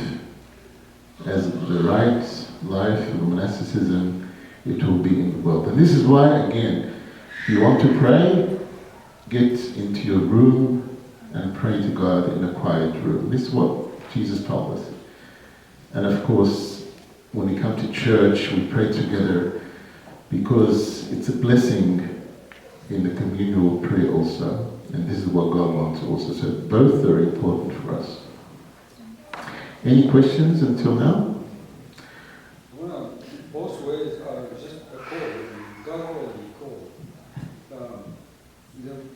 as the right life of monasticism, it will be in the world. And this is why, again, if you want to pray, get into your room and pray to God in a quiet room. This is what Jesus told us. And of course, when we come to church, we pray together because it's a blessing in the communal prayer also. And this is what God wants also. So both are important for us. Any questions until now? Well, both ways are just a call. God already called.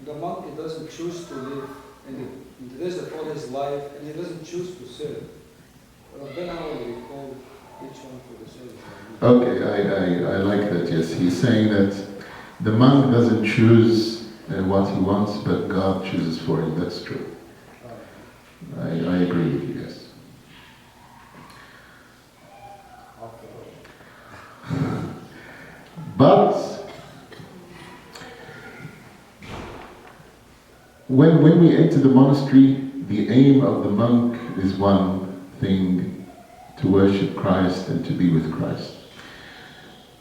The monk doesn't choose to live in the desert all his life, and he doesn't choose to serve. Then how will we call each one for the service? Okay, I like that, yes. He's saying that the monk doesn't choose what he wants, but God chooses for him. That's true. I agree with you, yes. But when we enter the monastery, the aim of the monk is one thing, to worship Christ and to be with Christ.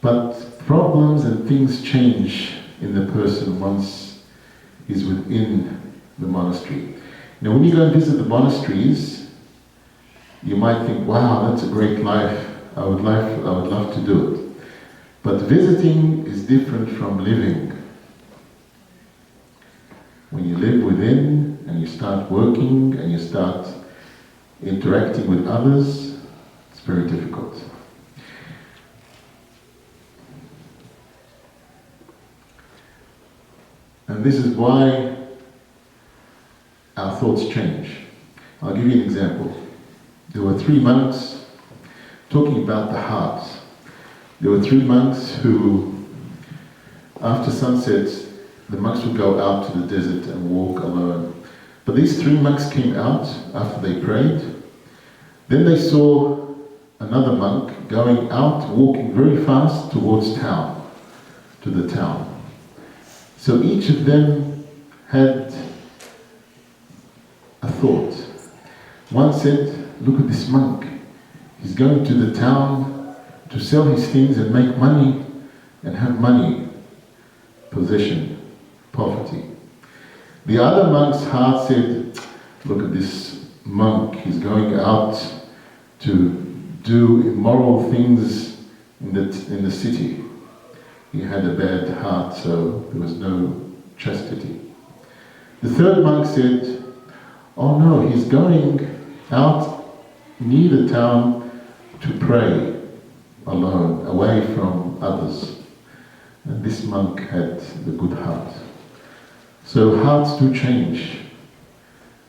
But problems and things change in the person once he's within the monastery. Now when you go and visit the monasteries, you might think, wow, that's a great life. I would love to do it. But visiting is different from living. When you live within and you start working and you start interacting with others, it's very difficult. And this is why our thoughts change. I'll give you an example. There were 3 monks talking about the heart. There were 3 monks who, after sunset, the monks would go out to the desert and walk alone. But these 3 monks came out after they prayed. Then they saw another monk going out, walking very fast towards town, to the town. So each of them had a thought. One said, look at this monk. He's going to the town to sell his things and make money and have money, possession, poverty. The other monk's heart said, look at this monk. He's going out to do immoral things in the city. He had a bad heart, so there was no chastity. The third monk said, oh no, he's going out near the town to pray alone, away from others. And this monk had the good heart. So hearts do change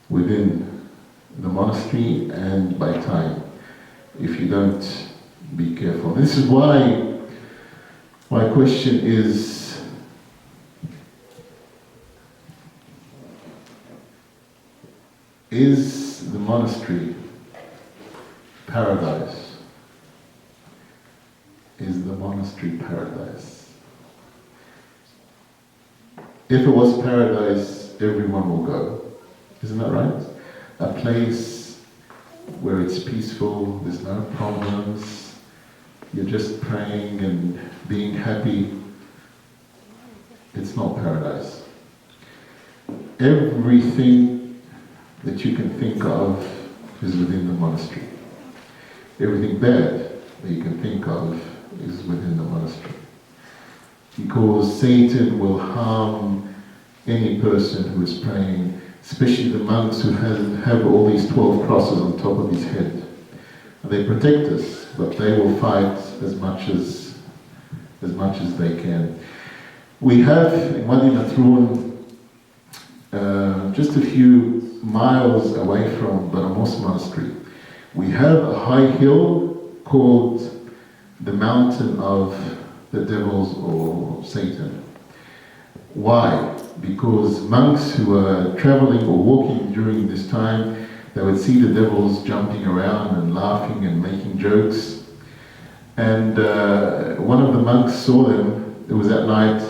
within the monastery and by time, if you don't be careful. This is why my question is the monastery paradise? Is the monastery paradise? If it was paradise, everyone will go. Isn't that right? A place where it's peaceful, there's no problems, you're just praying and being happy. It's not paradise. Everything that you can think of is within the monastery. Everything bad that you can think of is within the monastery. Because Satan will harm any person who is praying, especially the monks who have all these 12 crosses on top of his head. And they protect us, but they will fight as much as they can. We have in Wadi Natron, just a few miles away from Baramos Monastery, we have a high hill called the Mountain of the Devils or Satan. Why? Because monks who are traveling or walking during this time, they would see the devils jumping around and laughing and making jokes. And one of the monks saw them, it was at night,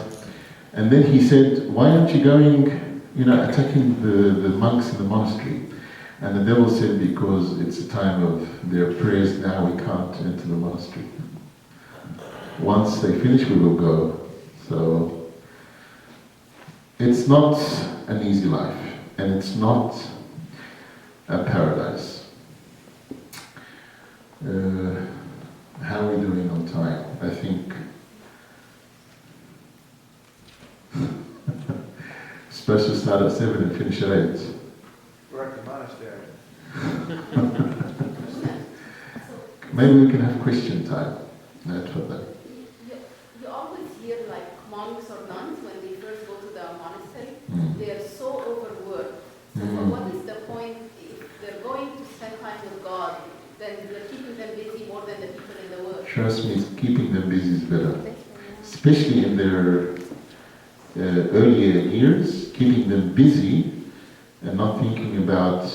and then he said, why aren't you going, attacking the monks in the monastery? And the devil said, because it's a time of their prayers now, we can't enter the monastery. Once they finish, we will go. So, it's not an easy life, and it's not a paradise. How are we doing on time? I think supposed to start at 7 and finish at 8. We're at the monastery. Maybe we can have question time. That's what that. You always hear like monks or nuns when they first go to the monastery, they are so overworked. So what is the point if they're going to spend time with God, then they're keeping them busy more than the people in the world? Trust me, keeping them busy is better. Especially in their earlier years, keeping them busy and not thinking about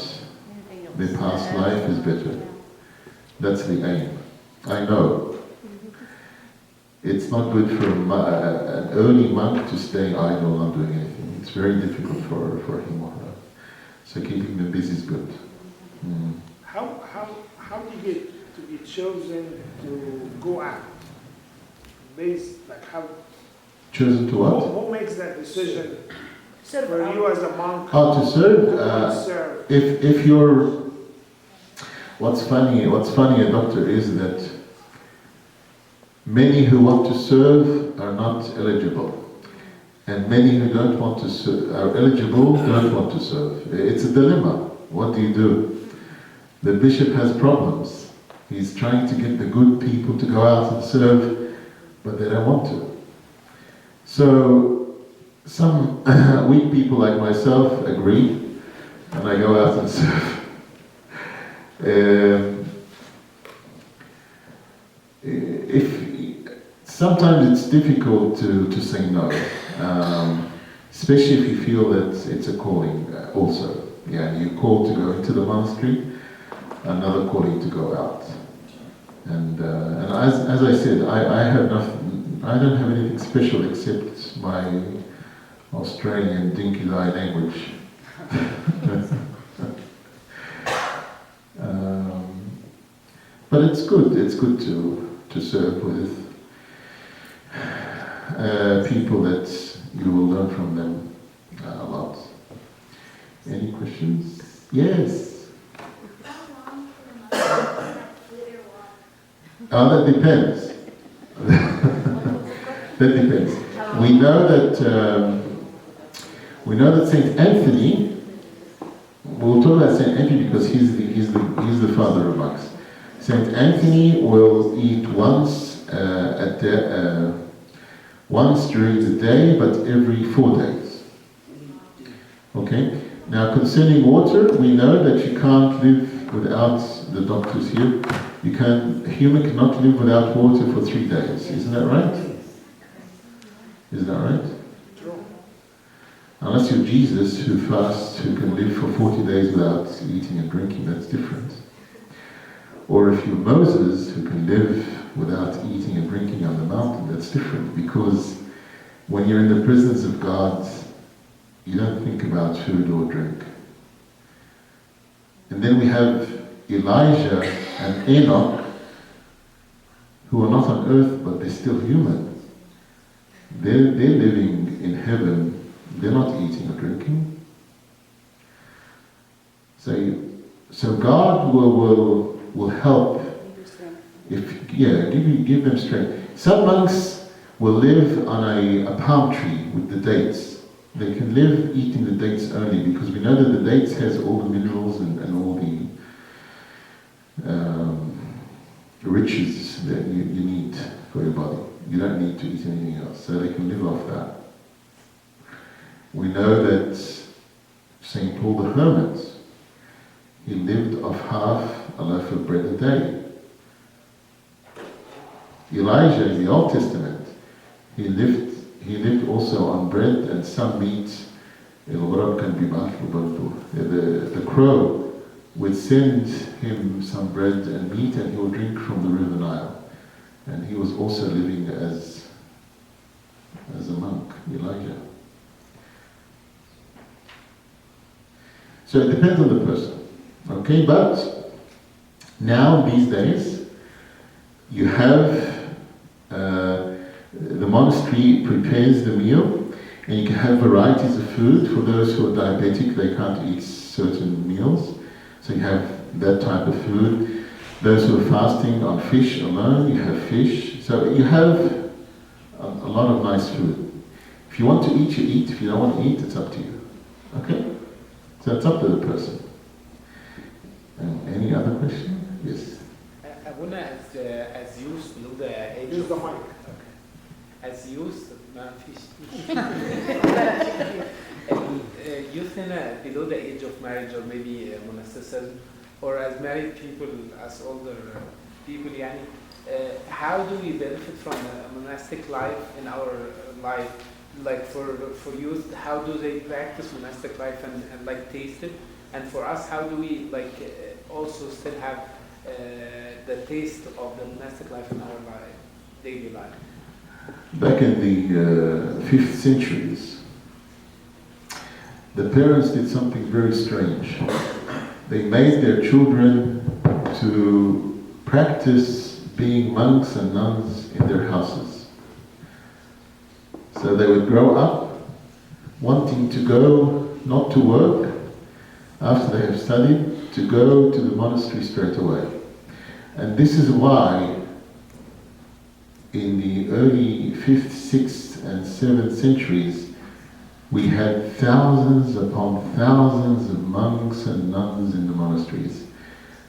their past life is better. That's the aim. I know. It's not good for an early monk to stay idle, not doing anything. It's very difficult for him or her. So keeping them busy is good. How do you get to be chosen to go out? How? Chosen to what? Who makes that decision for you as a monk? How to serve? Serve. If you're, what's funny, Doctor, is that many who want to serve are not eligible, and many who don't want to serve are eligible, don't want to serve. It's a dilemma. What do you do? The bishop has problems. He's trying to get the good people to go out and serve, but they don't want to. So some weak people like myself agree, and I go out and serve. Sometimes it's difficult to say no, especially if you feel that it's a calling also. Yeah, you're called to go into the monastery, another calling to go out. And as I said, I have nothing. I don't have anything special except my Australian dinky-lie language. But it's good. It's good to serve with people that you will learn from them a lot. Any questions? Yes. Oh, that depends. That depends. We know that Saint Anthony. We'll talk about Saint Anthony because he's the father of monks. Saint Anthony will eat once during the day, but every 4 days. Okay. Now, concerning water, we know that you can't live without the doctors here. A human cannot live without water for 3 days. Isn't that right? Isn't that right? Unless you're Jesus, who fasts, who can live for 40 days without eating and drinking, that's different. Or if you're Moses, who can live without eating and drinking on the mountain, that's different. Because when you're in the presence of God, you don't think about food or drink. And then we have Elijah and Enoch, who are not on earth, but they're still human. They're living in heaven. They're not eating or drinking. So God will help give them strength. Some monks will live on a palm tree with the dates. They can live eating the dates only because we know that the dates has all the minerals and all the riches that you need for your body. You don't need to eat anything else, so they can live off that. We know that St. Paul the Hermit, he lived off half a loaf of bread a day. Elijah in the Old Testament, he lived also on bread and some meat. The crow would send him some bread and meat and he would drink from the river Nile. And he was also living as a monk, Elijah. So it depends on the person. Okay, but now these days you have the monastery prepares the meal and you can have varieties of food. For those who are diabetic, they can't eat certain meals. So you have that type of food. Those who are fasting on fish alone, you have fish. So you have a lot of nice food. If you want to eat, you eat. If you don't want to eat, it's up to you. Okay? So it's up to the person. Any other question? Yes. I want to, as youth below the age Use the of... mic. Okay. As youth, youth below the age of marriage or maybe monasticism, or as married people, as older people, how do we benefit from a monastic life in our life? Like for youth, how do they practice monastic life and like taste it? And for us, how do we also still have the taste of the monastic life in our daily life? Back in the 5th centuries, the parents did something very strange. They made their children to practice being monks and nuns in their houses. So they would grow up wanting to go, not to work, after they have studied, to go to the monastery straight away. And this is why in the early 5th, 6th and 7th centuries we had thousands upon thousands of monks and nuns in the monasteries.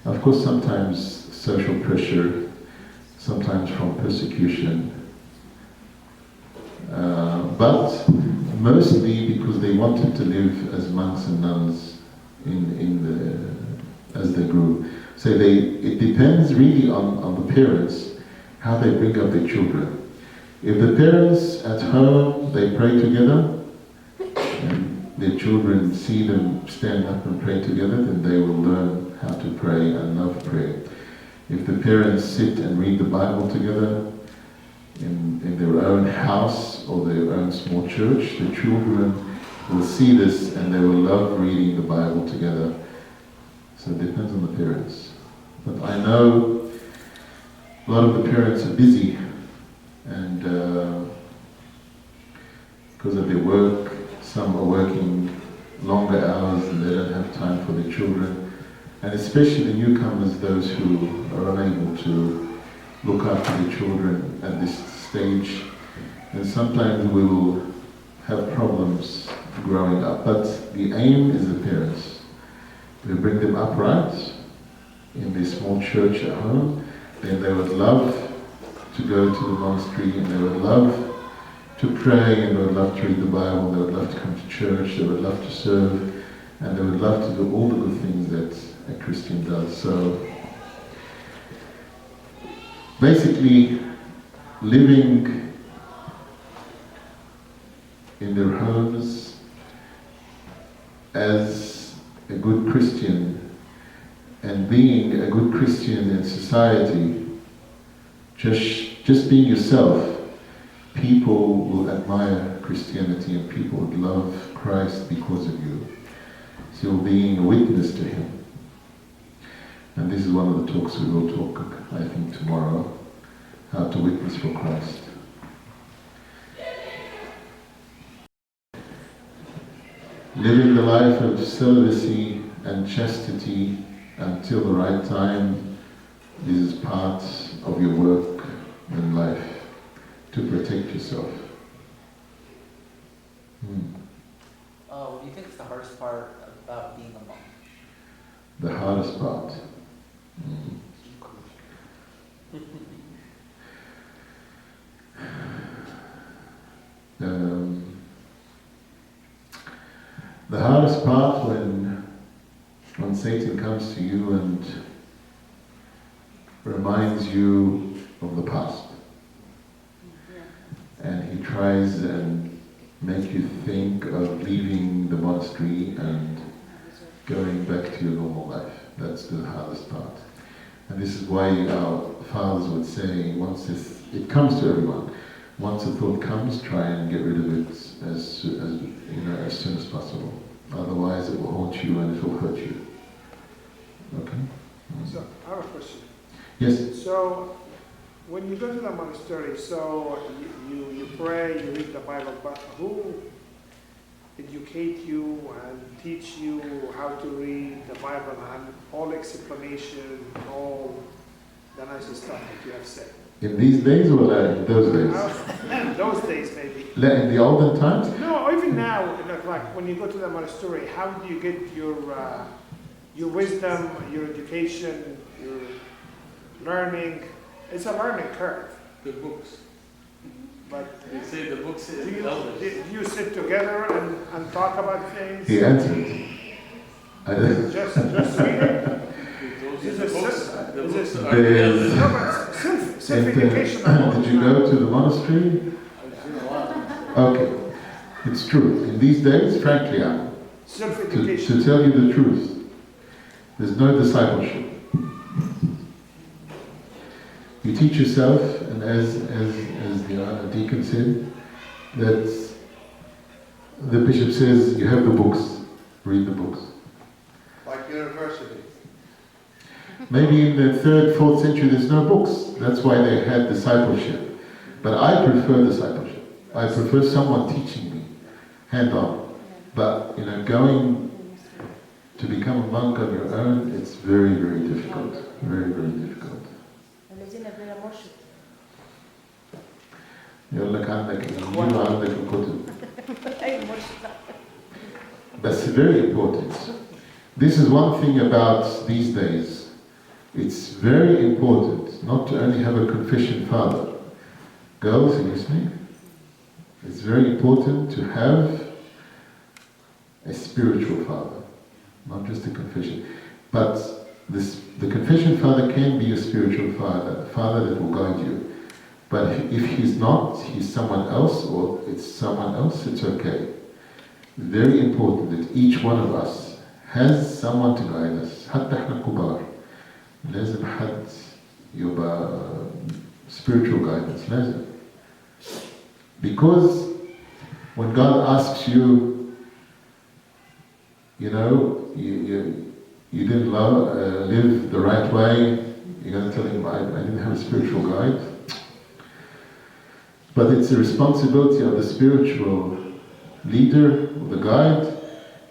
Of course, sometimes social pressure, sometimes from persecution, but mostly because they wanted to live as monks and nuns as they grew. So it depends really on the parents, how they bring up their children. If the parents at home, they pray together, and their children see them stand up and pray together, then they will learn how to pray and love prayer. If the parents sit and read the Bible together in their own house or their own small church, the children will see this and they will love reading the Bible together. So it depends on the parents. But I know a lot of the parents are busy and because of their work, some are working longer hours and they don't have time for their children. And especially the newcomers, those who are unable to look after their children at this stage. And sometimes we will have problems growing up. But the aim is the parents. We bring them up right in this small church at home. Then they would love to go to the monastery and they would love to pray and they would love to read the Bible, they would love to come to church, they would love to serve, and they would love to do all the good things that a Christian does. So basically, living in their homes as a good Christian and being a good Christian in society, just being yourself, people will admire Christianity and people would love Christ because of you. So you're being a witness to Him. And this is one of the talks we will talk, I think, tomorrow, how to witness for Christ. Living the life of celibacy and chastity until the right time is part of your work in life to protect yourself. What do you think is the hardest part about being a monk? The hardest part. The hardest part when Satan comes to you and reminds you of the past. And he tries and make you think of leaving the monastery and going back to your normal life. That's the hardest part. And this is why our fathers would say, once it comes to everyone, once a thought comes, try and get rid of it as soon as possible. Otherwise it will haunt you and it will hurt you. Okay? So, I have a question. Yes? So, when you go to the monastery, so you pray, you read the Bible, but who educate you and teach you how to read the Bible and all explanation, all the nice stuff that you have said? In these days or in those days? Those days, maybe. In the olden times? No, even now, like when you go to the monastery, how do you get your wisdom, your education, your learning? It's a learning curve. The books. But They say the books do is you, elders. do you sit together and talk about things? He answered. Just read it? Those Is are the it books. sim- The is books it- are the elders. No, but self-education. Did you go to the monastery? I've seen a lot. Okay. It's true. In these days, frankly, Self-education. to tell you the truth, there's no discipleship. You teach yourself, and as the deacon said, that the bishop says you have the books, read the books. Like university. Maybe in the 3rd, 4th century there's no books. That's why they had discipleship. But I prefer discipleship. I prefer someone teaching me, hand on. But going to become a monk on your own, it's very, very difficult. Very, very difficult. يقول لك عندك الإنجيل وعندك الكتب. That's very important. This is one thing about these days. It's very important not to only have a confession father. Girls, are you listening? It's very important to have a spiritual father, not just a confession. But the confession father can be a spiritual father, a father that will guide you. But if he's not, he's someone else, or it's someone else, it's okay. Very important that each one of us has someone to guide us. حتى احنا كبار لازم حد يبقى spiritual guidance لازم. Because when God asks you, you didn't live the right way, you're going to tell him, I didn't have a spiritual guide. But it's the responsibility of the spiritual leader, or the guide.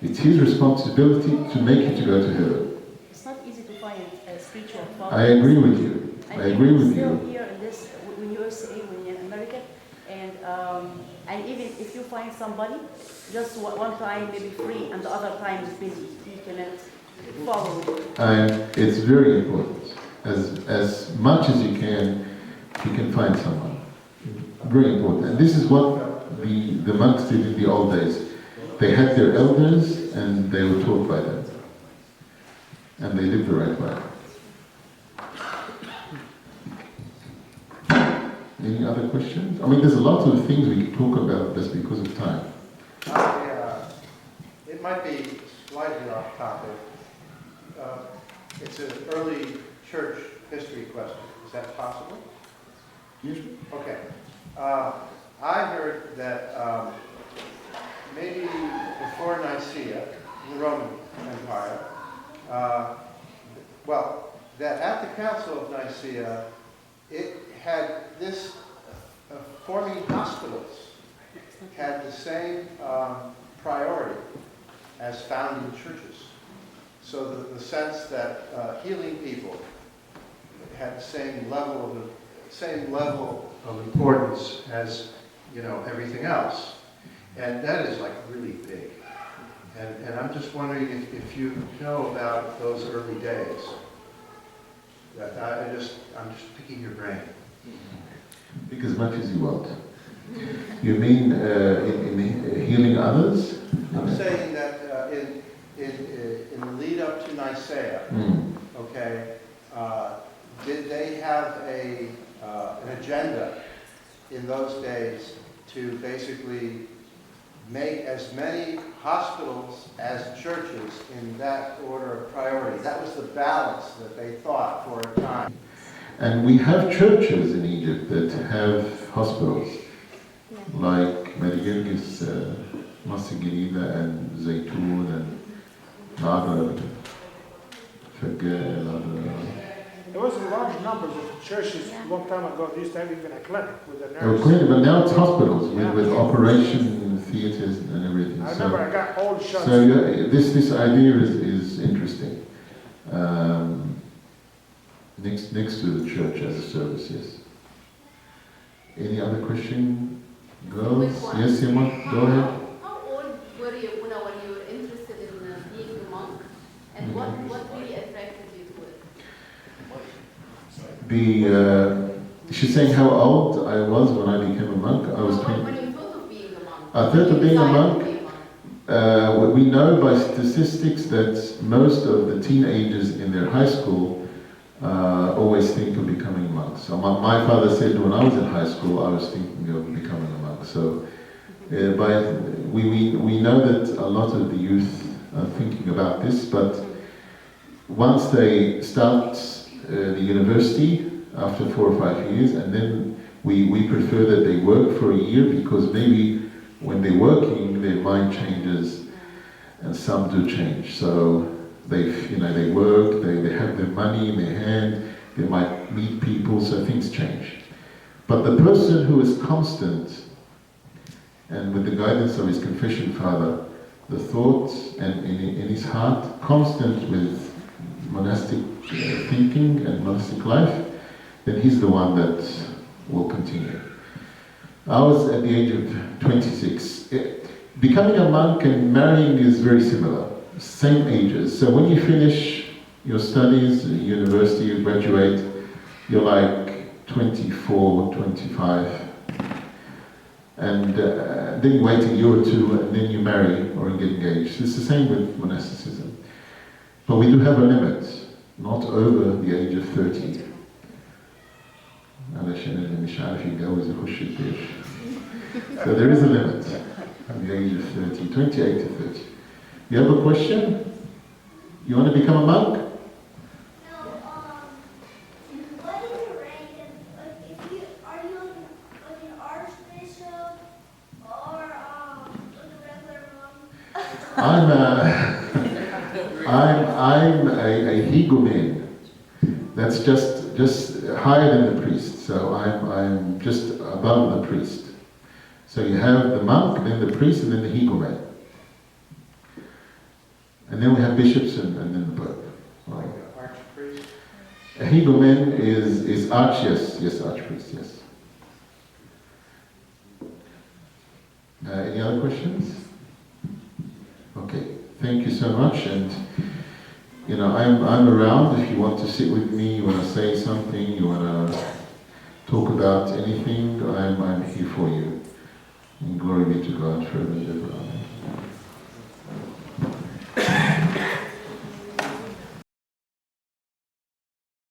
It's his responsibility to make you to go to heaven. It's not easy to find a spiritual father. I agree with you. I agree with still you. here in this, when you're when you're in America, and even if you find somebody, just one time maybe free, and the other time is busy, you cannot follow. It's very important. As much as you can find someone. Very important. And this is what the monks did in the old days. They had their elders and they were taught by them. And they lived the right way. Any other questions? I mean, there's a lot of things we could talk about just because of time. It might be slightly off topic. It's an early church history question. Is that possible? Yes. Okay. I heard that maybe before Nicaea, the Roman Empire, that at the Council of Nicaea, it had this forming hospitals had the same priority as founding churches. So the sense that healing people had the same level of importance as, you know, everything else. And that is like really big. And I'm just wondering if you know about those early days. That I'm just picking your brain. Pick as much as you want. You mean in healing others? I'm saying that in the lead up to Nicaea, okay, did they have an agenda in those days to basically make as many hospitals as churches in that order of priority? That was the balance that they thought for a time. And we have churches in Egypt that have hospitals, like Medigilgis, Masigirida, and Zaytun, and other. There was large numbers of churches a long time ago. They used to have even a clinic with a nurse. But now it's hospitals with operation theaters and everything. I remember I got all shots. So this idea is interesting. Next to the church as a service, yes. Any other question? Girls? Yes, Yama, go ahead. How old were you when you were interested in being a monk? And what really attracted you to it? She's saying how old I was when I became a monk. I was 20. When you thought of being a monk? I thought of being a monk. We know by statistics that most of the teenagers in their high school always think of becoming monks. So my father said when I was in high school I was thinking of becoming a monk. So we know that a lot of the youth are thinking about this, but once they start the university after 4 or 5 years, and then we prefer that they work for a year, because maybe when they're working their mind changes, and some do change. So they work, they have their money in their hand, they might meet people, so things change. But the person who is constant, and with the guidance of his confession father, the thoughts and in his heart, constant with monastic thinking and monastic life, then he's the one that will continue. I was at the age of 26. Becoming a monk and marrying is very similar. Same ages. So when you finish your studies, university, you graduate, you're like 24, 25. And then you wait a year or two, and then you marry or get engaged. It's the same with monasticism. But we do have a limit, not over the age of 30. So there is a limit at the age of 30, 28 to 30. You have a question? You want to become a monk? No, what is your rank? Are you like an archbishop or like a regular I'm a higumen. That's just higher than the priest. So I'm just above the priest. So you have the monk, then the priest, and then the higumen. And then we have bishops and then the pope. Right. Archpriest? A higumen is archpriest, yes. Any other questions? Okay, thank you so much. And I'm around if you want to sit with me, you want to say something, you want to talk about anything. I'm here for you. And glory be to God forever and ever. Amen.